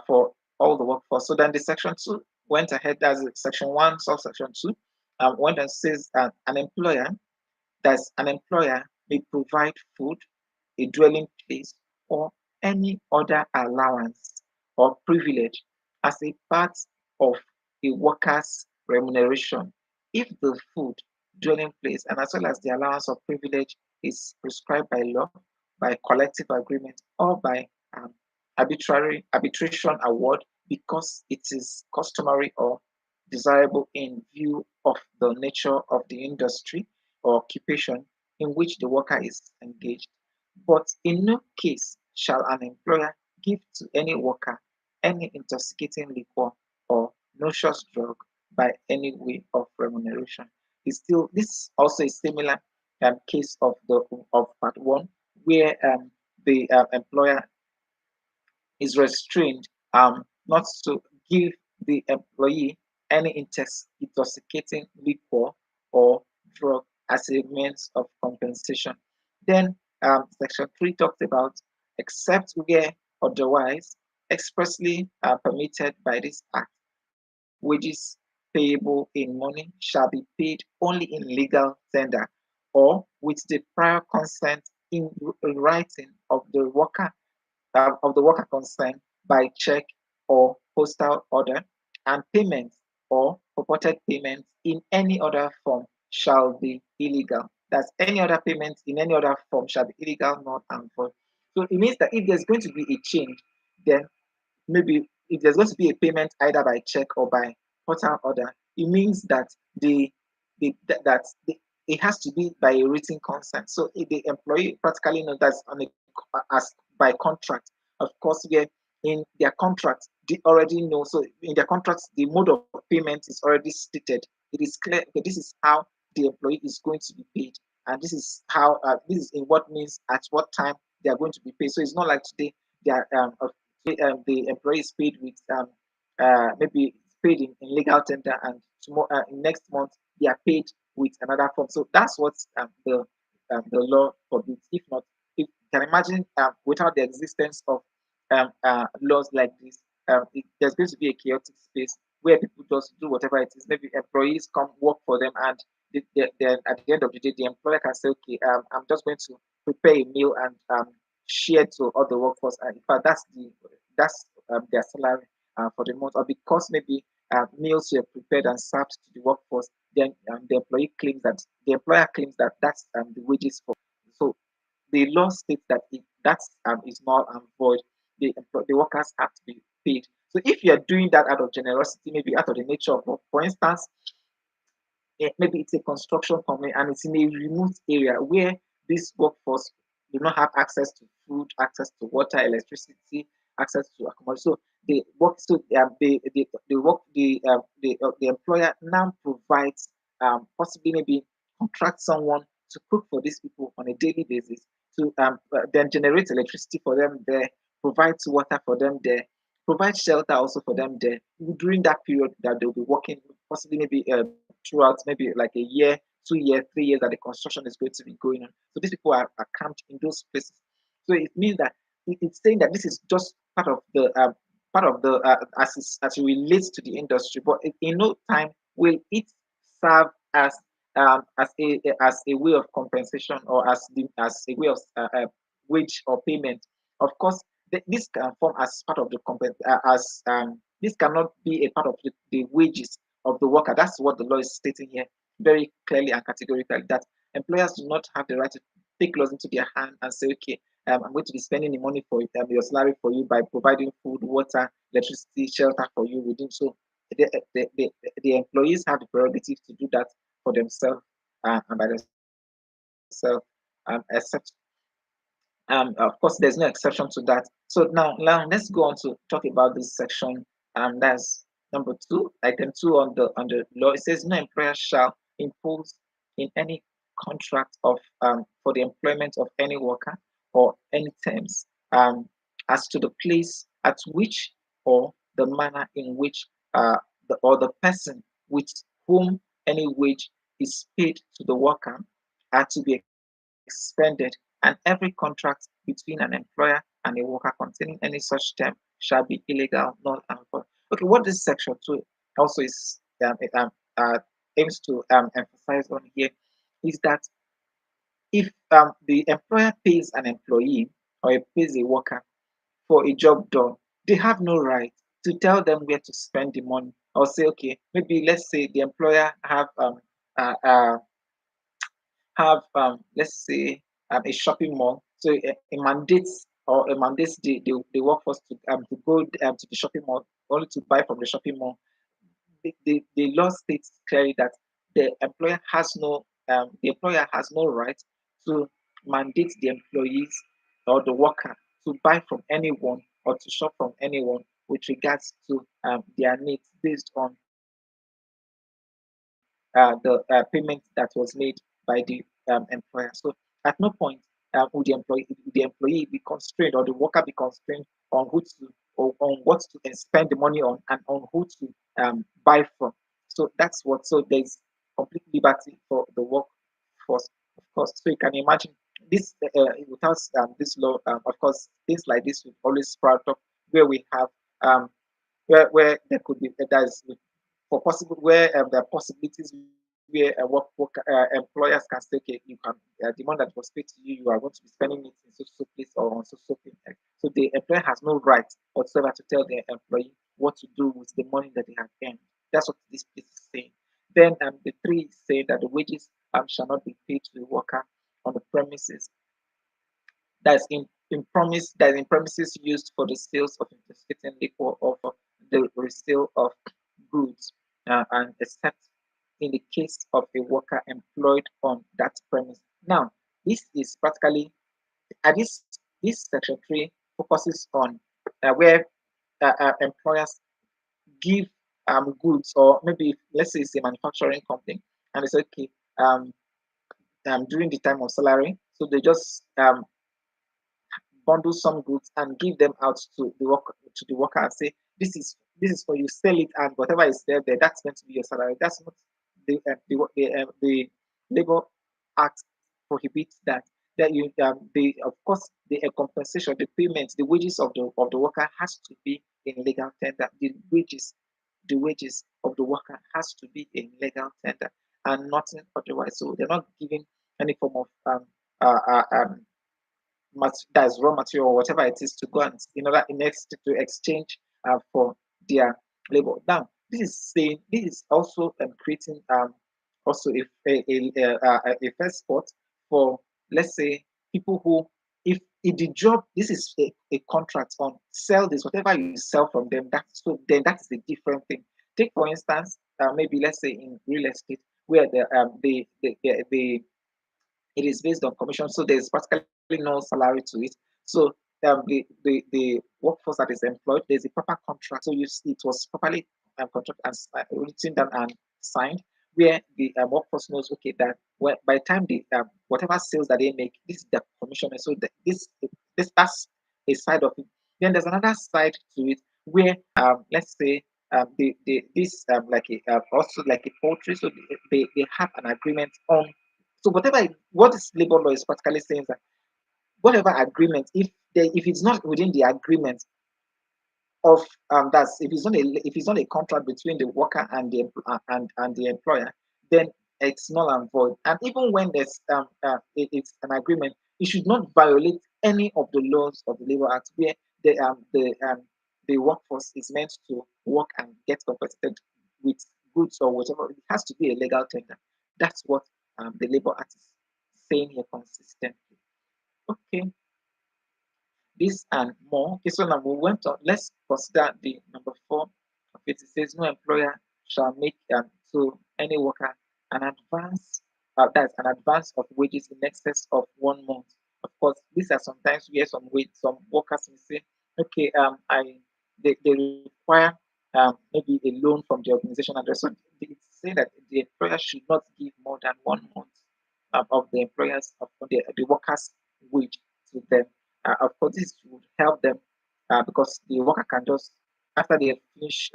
for all the workforce. So then the Section 2 went ahead, as Section 1, subsection 2, went and says an employer may provide food, a dwelling place, or any other allowance or privilege as a part of a worker's remuneration if the food, dwelling place, and as well as the allowance or privilege is prescribed by law, by collective agreement, or by um, arbitrary arbitration award because it is customary or desirable in view of the nature of the industry or occupation in which the worker is engaged. But in no case shall an employer give to any worker any intoxicating liquor or noxious drug by any way of remuneration. It's still this also a similar case of the of part one, where the employer is restrained not to give the employee any intoxicating liquor or drug as a means of compensation. Then Section 3 talks about except where otherwise expressly permitted by this act, wages payable in money shall be paid only in legal tender or with the prior consent in writing of the worker concerned by check or postal order, and payments or purported payments in any other form shall be illegal. That's any other payment in any other form shall be illegal, not and void. So it means that if there's going to be a change, then maybe if there's going to be a payment either by check or by portal order, it means that it has to be by a written consent. So if the employee practically knows that's on a as by contract. Of course, where in their contract they already know. So in their contracts, the mode of payment is already stated. It is clear. Okay, this is how the employee is going to be paid, and this is how this is in what means at what time they are going to be paid. So it's not like today they are the employee is paid with maybe it's paid in legal tender, and tomorrow next month they are paid with another form. So that's what the law forbids. If not, if you can imagine, without the existence of laws like this, there's going to be a chaotic space where people just do whatever it is. Maybe employees come work for them, and then at the end of the day, the employer can say, okay, I'm just going to prepare a meal and share to all the workforce. And in fact, that's their salary for the month. Or because maybe meals were prepared and served to the workforce, then the employer claims that that's the wages for. So the law states that if that is null and void, the workers have to be paid. So if you are doing that out of generosity, maybe out of the nature of work, for instance, maybe it's a construction company and it's in a remote area where this workforce do not have access to food, access to water, electricity, access to accommodation. So they work. So they work. The employer now provides possibly maybe contract someone to cook for these people on a daily basis, to then generate electricity for them there, provide water for them there, provide shelter also for them there during that period that they'll be working, possibly maybe throughout maybe like a year, 2 years, 3 years that the construction is going to be going on. So these people are camped in those places. So it means that it's saying that this is just part of the as it relates to the industry, but in no time will it serve as a way of compensation or as a way of wage or payment. Of course, this can form as part of the as this cannot be a part of the wages of the worker. That's what the law is stating here very clearly and categorically, that employers do not have the right to take laws into their hand and say, okay, I'm going to be spending the money for your salary for you by providing food, water, electricity, shelter for you within. So the employees have the prerogative to do that for themselves and by themselves, except of course, there's no exception to that. So now let's go on to talk about this section. That's number two, item two on the law. It says no employer shall impose in any contract of for the employment of any worker or any terms as to the place at which or the manner in which the person with whom any wage is paid to the worker are to be expended, and every contract between an employer and a worker containing any such term shall be illegal, null and void. Okay, what this section two also is aims to emphasize on here is that if the employer pays an employee or pays a worker for a job done, they have no right to tell them where to spend the money or say, okay, maybe let's say the employer uh, uh, have let's say a shopping mall. So it mandates the workforce to go to the shopping mall only to buy from the shopping mall. The law states clearly that the employer has no right to mandate the employees or the worker to buy from anyone or to shop from anyone with regards to their needs based on the payment that was made by the employer. So at no point would the employee be constrained or the worker be constrained on who to or on what to spend the money on and on who to buy from. So that's what. So there's complete liberty for the workforce, of course. So you can imagine this without this law. Of course, things like this will always sprout up where we have um, where there could be there's for possible where there are possibilities where employers can say, okay, you can the money that was paid to you, you are going to be spending it in so place or on so thing. So the employer has no right whatsoever to tell the employee what to do with the money that they have earned. That's what this place is saying. Then the three is saying that the wages shall not be paid to the worker on the premises that is in premises used for the sales of intoxicating liquor or for the resale of goods, and except in the case of a worker employed on that premise. Now, this is practically this section three focuses on where employers give goods, or maybe let's say it's a manufacturing company and it's okay during the time of salary, so they just bundle some goods and give them out to the worker and say this is for you, sell it, and whatever is there that's meant to be your salary. That's not the labor act prohibits that. that you the of course the compensation, the payment, the wages of the worker has to be in legal tender. The wages of the worker has to be in legal tender and nothing otherwise. So they're not giving any form of that's raw material or whatever it is to go and in order next to exchange for their labor. Now, this is also creating also a first spot for, let's say, people who, if the job, this is a contract on sell this whatever you sell from them, that's so then that is a different thing. Take for instance, maybe let's say in real estate where the it is based on commission, so there's practically no salary to it. So the workforce that is employed, there's a proper contract. So it was properly contract and written down and signed, where the workforce knows, okay, that when, by the time the whatever sales that they make, this is the commission. And so this that's a side of it. Then there's another side to it where let's say this like a also like a poultry, so they have an agreement on, so whatever what is labor law is practically saying that whatever agreement, if it's not within the agreement of that's if it's not a contract between the worker and and the employer, then it's null and void. And even when there's it's an agreement, it should not violate any of the laws of the Labor Act where the workforce is meant to work and get compensated with goods or whatever. It has to be a legal tender. That's what the Labor Act is saying here consistently. Okay, this and more. Okay, so now we went on. Let's consider the number four of it. It says no employer shall make to any worker an advance, that's an advance of wages in excess of 1 month. Of course, these are sometimes where some workers may say, okay, they require maybe a loan from the organization, and so it's saying that the employer should not give more than 1 month of the employers of the workers' wage to them. Of course, this would help them because the worker can just, after they finish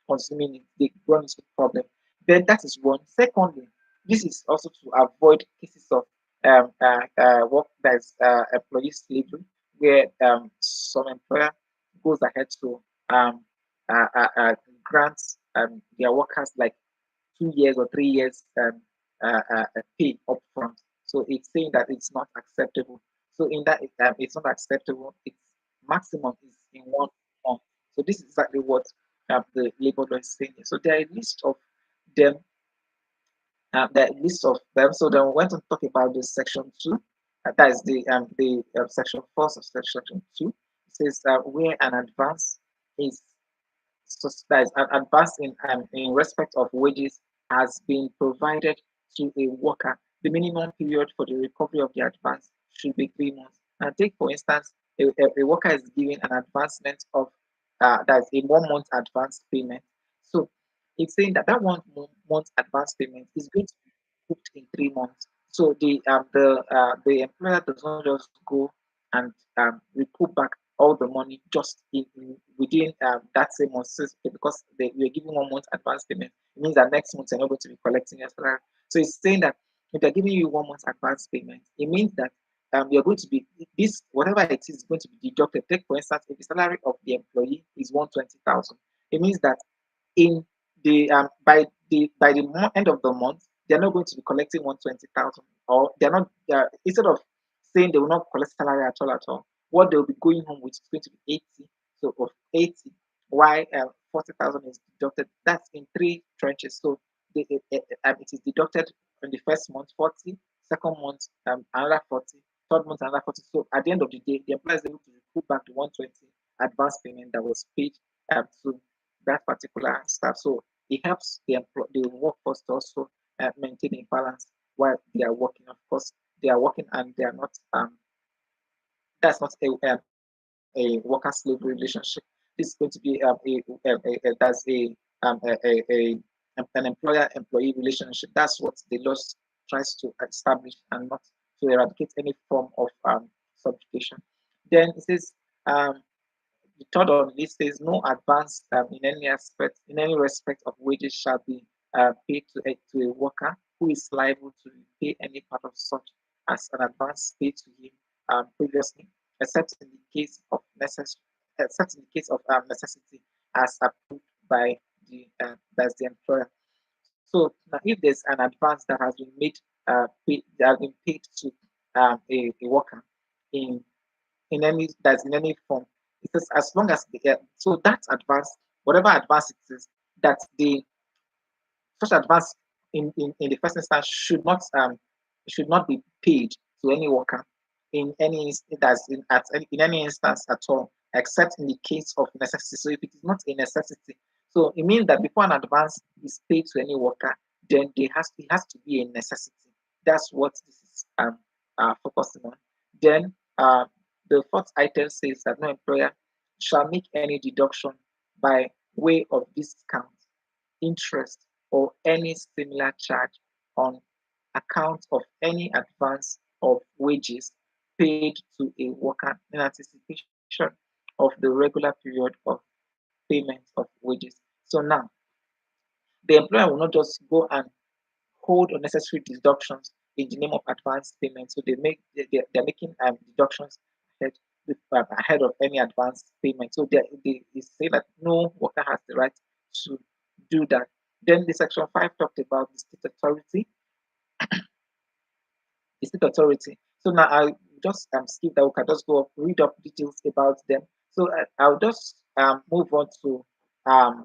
consuming it, they run into problem. Then that is one. Secondly, this is also to avoid cases of work that is employee slavery, where some employer goes ahead to um, grant their workers like 2 years or 3 years pay upfront. So it's saying that it's not acceptable. So in that it's not acceptable. Its maximum is in 1 month. So this is exactly what the labor law is saying. So there are a list of them. The list of them. So then we went to talk about the section two. That is the section four of section two. It says where an advance is, so that is an advance in respect of wages has been provided to a worker. The minimum period for the recovery of the advance should be 3 months. And take for instance, a worker is given an advancement of that's a 1 month advance payment. So it's saying that that 1 month advance payment is going to be booked in 3 months. So the employer does not just go and recoup back all the money just within that same month. So, because you're giving 1 month advance payment, it means that next month you're not going to be collecting your salary. So it's saying that if they're giving you 1 month advance payment, it means that you're going to be this whatever it is going to be deducted. Take for instance, if the salary of the employee is 120,000, it means that in the by the end of the month, they're not going to be collecting 120,000, or they're not instead of saying they will not collect salary at all. What they'll be going home with is going to be 80. So of 80, why 40,000 is deducted. That's in three tranches. So it is deducted in the first month 40, second month another 40, third month another 40. So at the end of the day, the employer is able to recoup back the 120 advance payment that was paid to that particular staff. So it helps the workforce to also maintain a balance while they are working. Of course, they are working and they are not that's not a worker slave relationship. This is going to be that's an employer employee relationship. That's what the law tries to establish and not to eradicate any form of subjugation. Then it says the third on this says no advance in any respect of wages shall be paid to a worker who is liable to pay any part of such as an advance paid to him previously, except in the case of necessity, as approved by that's the employer. So now, if there's an advance that has been that has been paid to a worker in in any form, it says as long as so that advance, whatever advance it is, that the such advance in the first instance should not be paid to any worker in any in any instance at all, except in the case of necessity. So if it is not a necessity, so it means that before an advance is paid to any worker, then it has to be a necessity. That's what this is focusing on. Then the fourth item says that no employer shall make any deduction by way of discount, interest, or any similar charge on account of any advance of wages paid to a worker in anticipation of the regular period of payment of wages. So now, the employer will not just go and hold unnecessary deductions in the name of advance payment. So they're making deductions ahead, ahead of any advance payment. So they say that no worker has the right to do that. Then the section 5 talked about the state authority. So now I just skip that. We can just go up, read up details about them. So I'll just move on um,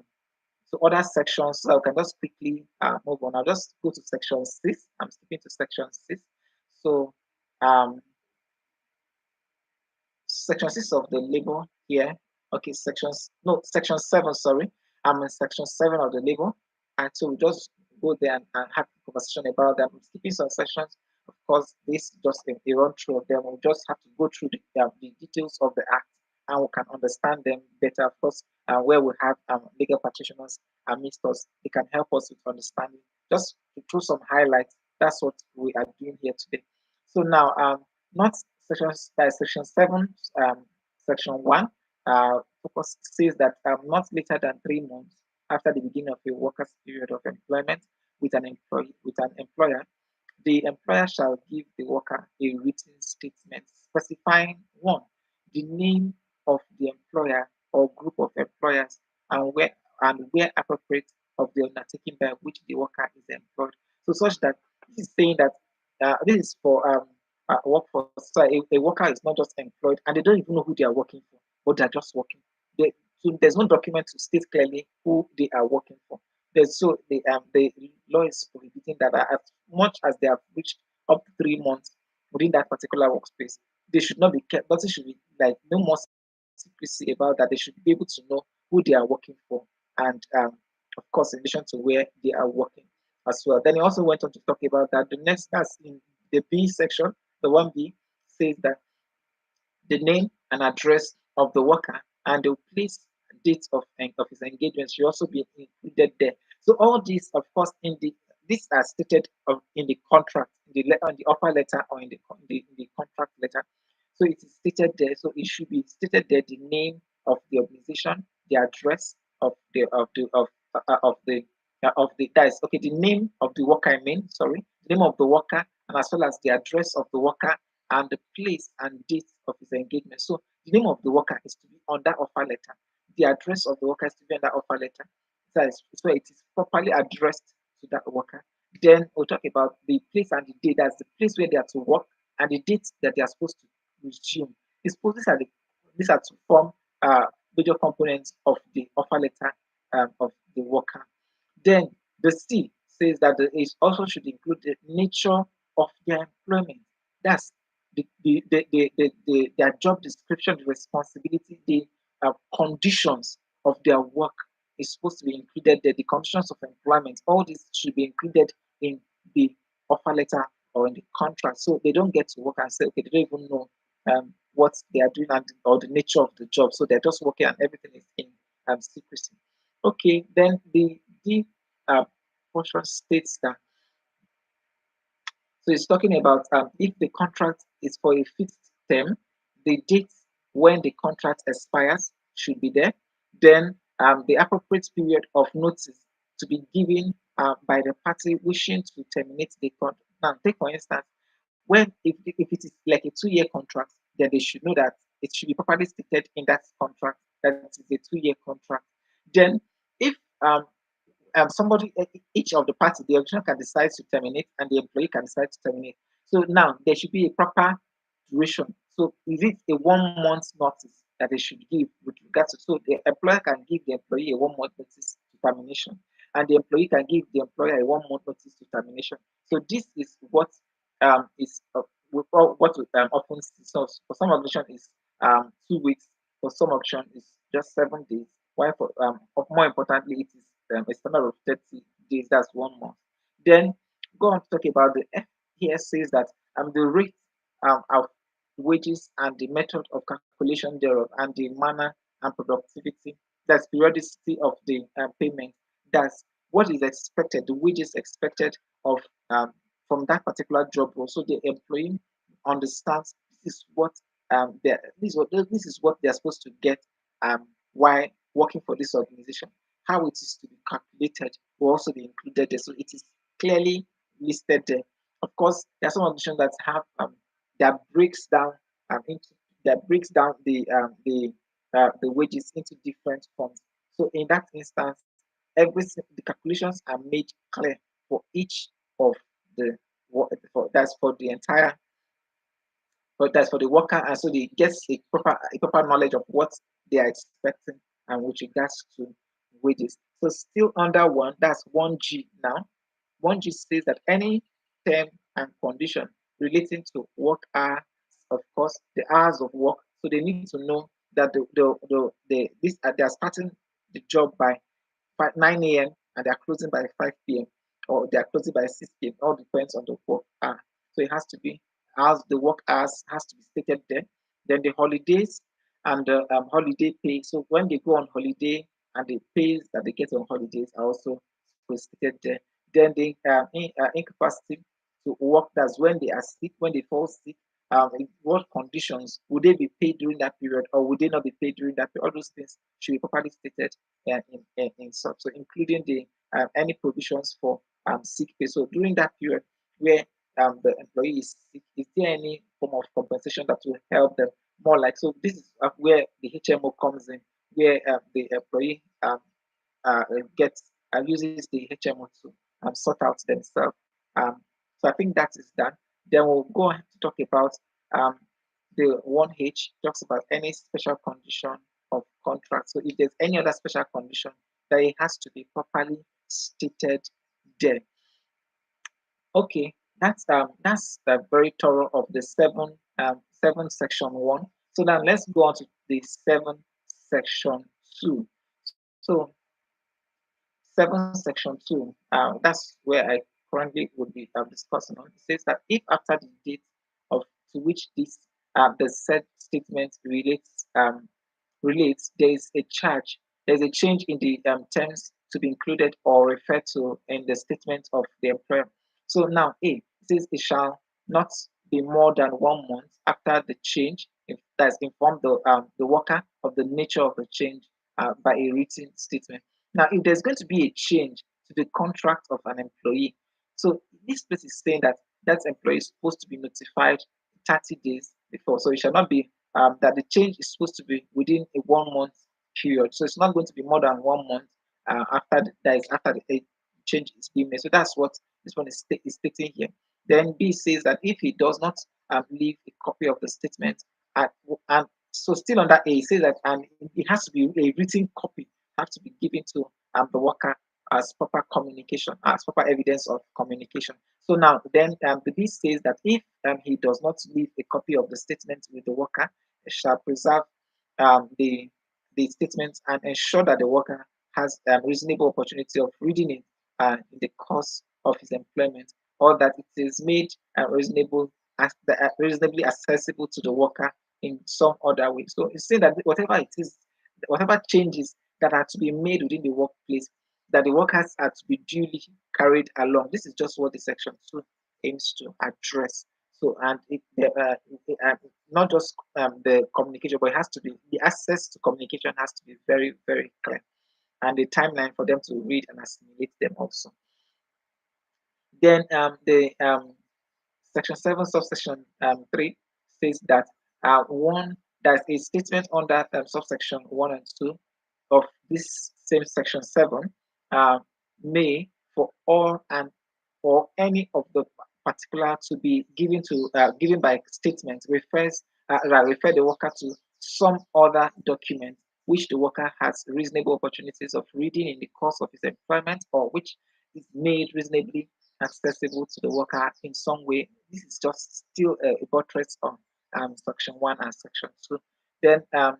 to other sections. So I can just quickly move on. I'll just go to section 6. I'm skipping to section 6. So um, section 6 of the label here. Okay, section 7, sorry. I'm in section 7 of the label. And so we just go there and have a conversation about them. I'm skipping some sections. Of course, this is just a run through of them. We'll just have to go through the details of the act and we can understand them better. Of course, where we have legal practitioners amidst us, they can help us with understanding. Just to throw some highlights, that's what we are doing here today. So now, not section 7, section 1, focus says that not later than 3 months after the beginning of a worker's period of employment with an employer, the employer shall give the worker a written statement specifying one, the name of the employer or group of employers and where appropriate of the undertaking by which the worker is employed. So such that this is saying that this is for workforce. So a worker is not just employed and they don't even know who they are working for, but they're just working. So there's no document to state clearly who they are working for. The law is prohibiting that as much as they have reached up to 3 months within that particular workspace, they should not be kept. Nothing should be like no more secrecy about that. They should be able to know who they are working for, and of course, in addition to where they are working as well. Then he also went on to talk about that. The next, that's in the B section, the 1B says that the name and address of the worker and the place date of his engagement should also be included there. So all these, of course, these are stated in the contract, on the offer letter or in the contract letter. So it is stated there. So it should be stated there the name of the organization, the address of the that is okay, the name of the worker, I mean, sorry, the name of the worker, and as well as the address of the worker and the place and date of his engagement. So the name of the worker is to be on that offer letter. The address of the worker is to be on that offer letter. So it is properly addressed to that worker. Then we'll talk about the place and the date. That's the place where they are to work and the date that they are supposed to resume. These are to form major components of the offer letter of the worker. Then the C says that it also should include the nature of their employment. That's their job description, the responsibility, the conditions of their work is supposed to be included there. The conditions of employment, all this should be included in the offer letter or in the contract. So they don't get to work and say, okay, they don't even know what they are doing or the nature of the job. So they're just working and everything is in secrecy. Okay, then the uh, portion states that so it's talking about if the contract is for a fixed term, the date when the contract expires should be there. Then the appropriate period of notice to be given by the party wishing to terminate the contract. Now, take for instance, when if it is like a 2 year contract, then they should know that it should be properly stated in that contract that it is a 2 year contract. Then if somebody, each of the parties, the organization can decide to terminate and the employee can decide to terminate. So now there should be a proper duration. So is it a 1 month notice that they should give with regards to, so the employer can give the employee a 1 month notice to termination, and the employee can give the employer a 1 month notice to termination. So this is what is what often see. So for some organization is 2 weeks, for some organization is just 7 days. Why for more importantly, it is a standard of 30 days. That's 1 month. Then go on to talk about the F here says that the rate of wages and the method of calculation thereof and the manner and productivity, that's periodicity of the payment, that's what is expected, the wages expected of from that particular job role. So the employee understands this is what this is what they're supposed to get while working for this organization. How it is to be calculated will also be included there. So it is clearly listed there. Of course, there are some organizations that have that breaks down into that breaks down the wages into different forms. So in that instance, the calculations are made clear for each of the that's for the entire, but that's for the worker, and so they get a proper knowledge of what they are expecting and with regards to wages. So still under one, that's 1G now. 1G says that any term and condition relating to work hours, of course, the hours of work. So they need to know that they are starting the job by 9 a.m. and they are closing by 5 p.m. or they are closing by 6 p.m. All depends on the work hour. So it has to be as the work hours has to be stated there. Then the holidays and the holiday pay. So when they go on holiday and the pays that they get on holidays are also stated there. Then the incapacity to work, that's when they are sick, when they fall sick, in what conditions would they be paid during that period or would they not be paid during that period? All those things should be properly stated in such, so including the any provisions for sick pay. So during that period where the employee is sick, is there any form of compensation that will help them more? Like, so this is where the HMO comes in, where the employee gets uses the HMO to sort out themselves. So I think that is done. Then we'll go on to talk about um, the 1H talks about any special condition of contract. So if there's any other special condition, that it has to be properly stated there. Okay, that's the very thorough of the seven section one. So now let's go on to the seven section two. So 7 section 2, that's where I currently would be discussing on. It says that if after the date of to which this the said statement relates, there is a charge, there's a change in the terms to be included or referred to in the statement of the employer. So now A, it says it shall not be more than 1 month after the change, if that's informed the worker of the nature of the change by a written statement. Now, if there's going to be a change to the contract of an employee, so this place is saying that that employee is supposed to be notified 30 days before. So it shall not be that the change is supposed to be within a 1 month period. So it's not going to be more than 1 month after the change is being made. So that's what this one is stating here. Then B says that if he does not leave a copy of the statement, at, and so still under A, it says that it has to be a written copy, have to be given to the worker as proper communication, as proper evidence of communication. So now, then the B says that if he does not leave a copy of the statement with the worker, he shall preserve the statement and ensure that the worker has a reasonable opportunity of reading it in the course of his employment, or that it is made reasonably accessible to the worker in some other way. So it's saying that whatever it is, whatever changes that are to be made within the workplace, that the workers are to be duly carried along. This is just what the section 2 aims to address. So, and not just the communication, but it has to be the access to communication has to be very, very clear, and the timeline for them to read and assimilate them also. Then the Section 7, subsection 3 says that one there's a statement under subsection 1 and 2 of this same section 7 uh, may for all and or any of the particular to be given by statement refer the worker to some other document which the worker has reasonable opportunities of reading in the course of his employment, or which is made reasonably accessible to the worker in some way. This is just still a buttress on section 1 and section 2. Then uh,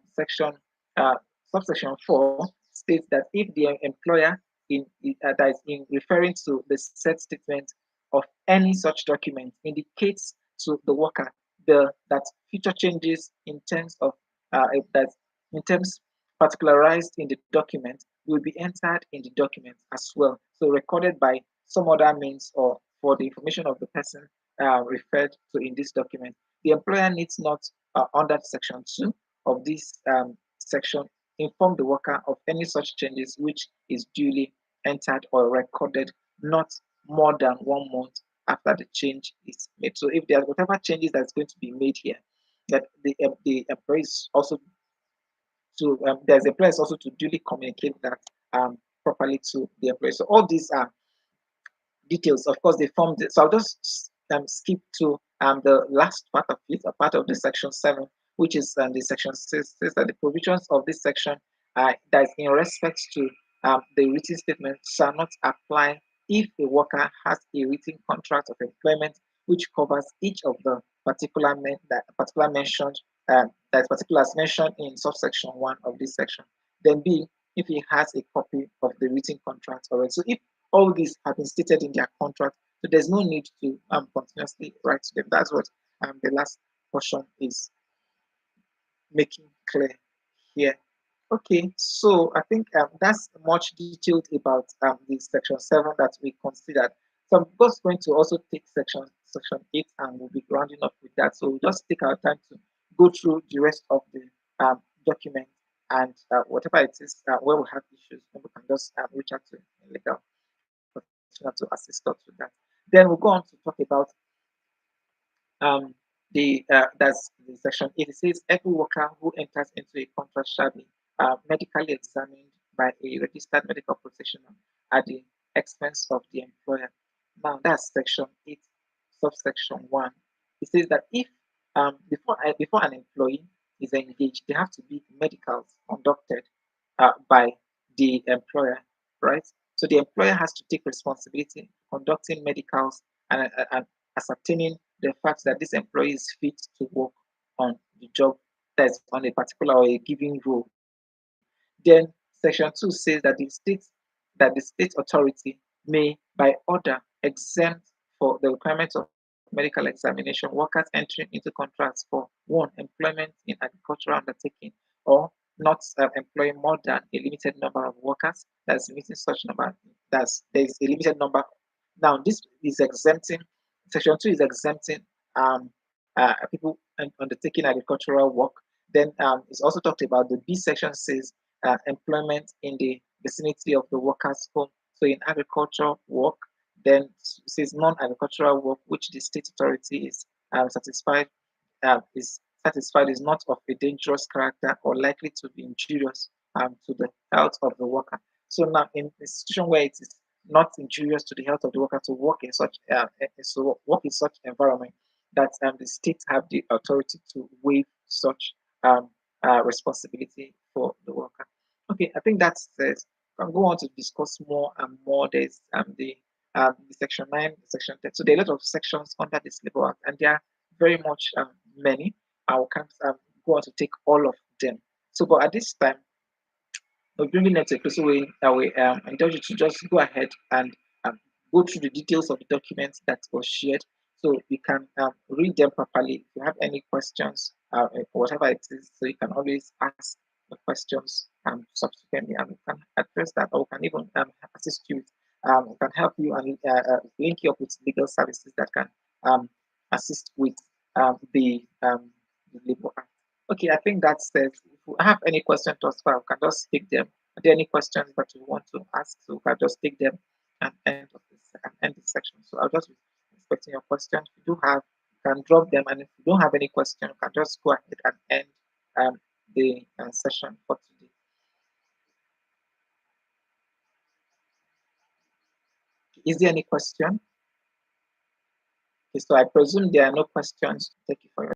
subsection 4 states that if the employer that is in referring to the said statement of any such document indicates to the worker that future changes in terms of that in terms particularized in the document will be entered in the document as well. So recorded by some other means or for the information of the person referred to in this document. The employer needs not, under section 2 of this section, inform the worker of any such changes which is duly entered or recorded not more than 1 month after the change is made. So if there's whatever changes that's going to be made here, that the employee is also to there's a place also to duly communicate that properly to the employee. So all these are details. Of course, they form. So I'll just skip to the last part of it, a part of the section 7, which is the section 6, says that the provisions of this section that is in respect to the written statement shall not apply if a worker has a written contract of employment which covers each of the particular mentioned that particular as mentioned in subsection 1 of this section. Then B, if he has a copy of the written contract already. So if all these have been stated in their contract, so there's no need to continuously write to them. That's what the last portion is making clear here. Okay, so I think that's much detailed about the section 7 that we considered. So I'm just going to also take section 8 and we'll be rounding up with that. So we'll just take our time to go through the rest of the document, and whatever it is where we have issues, then we can just reach out to a legal professional to assist us with that. Then we'll go on to talk about that's the section 8. It says every worker who enters into a contract shall be medically examined by a registered medical professional at the expense of the employer. Now that's section 8, subsection 1. It says that if before an employee is engaged, there have to be medicals conducted by the employer, right? So the employer has to take responsibility conducting medicals and ascertaining the fact that this employee is fit to work on the job that's on a particular or a given role. Then section 2 says that the state authority may by order exempt for the requirements of medical examination workers entering into contracts for one employment in agricultural undertaking, or not employing more than a limited number of workers. That's limiting such number. There's a limited number. Now this is exempting. Section 2 is exempting people undertaking agricultural work. Then it's also talked about the B section says employment in the vicinity of the worker's home. So in agricultural work, then it says non-agricultural work which the state authority is satisfied is not of a dangerous character or likely to be injurious to the health of the worker. So now in a situation where it is not injurious to the health of the worker to work in such environment, that the states have the authority to waive such responsibility for the worker. Okay, I think that's it. Can go on to discuss more and more. There's the section 9, the section 10. So there are a lot of sections under this Labour Act, and there are very much many. I can't go on to take all of them. So, but at this time, we're bringing them to a close. So we encourage you to just go ahead and um, go through the details of the documents that was shared, so you can read them properly. If you have any questions or whatever it is, so you can always ask the questions subsequently, and we can address that, or we can even assist you. We can help you and link you up with legal services that can assist with the Labour Act. Okay, I think that's it. If you have any questions to us, we can just take them. Are there any questions that you want to ask? So we can just take them and end this section. So I'll just expecting your questions. If you do have, you can drop them, and if you don't have any question, you can just go ahead and end the session for today. Is there any question? Okay, so I presume there are no questions. Thank you for your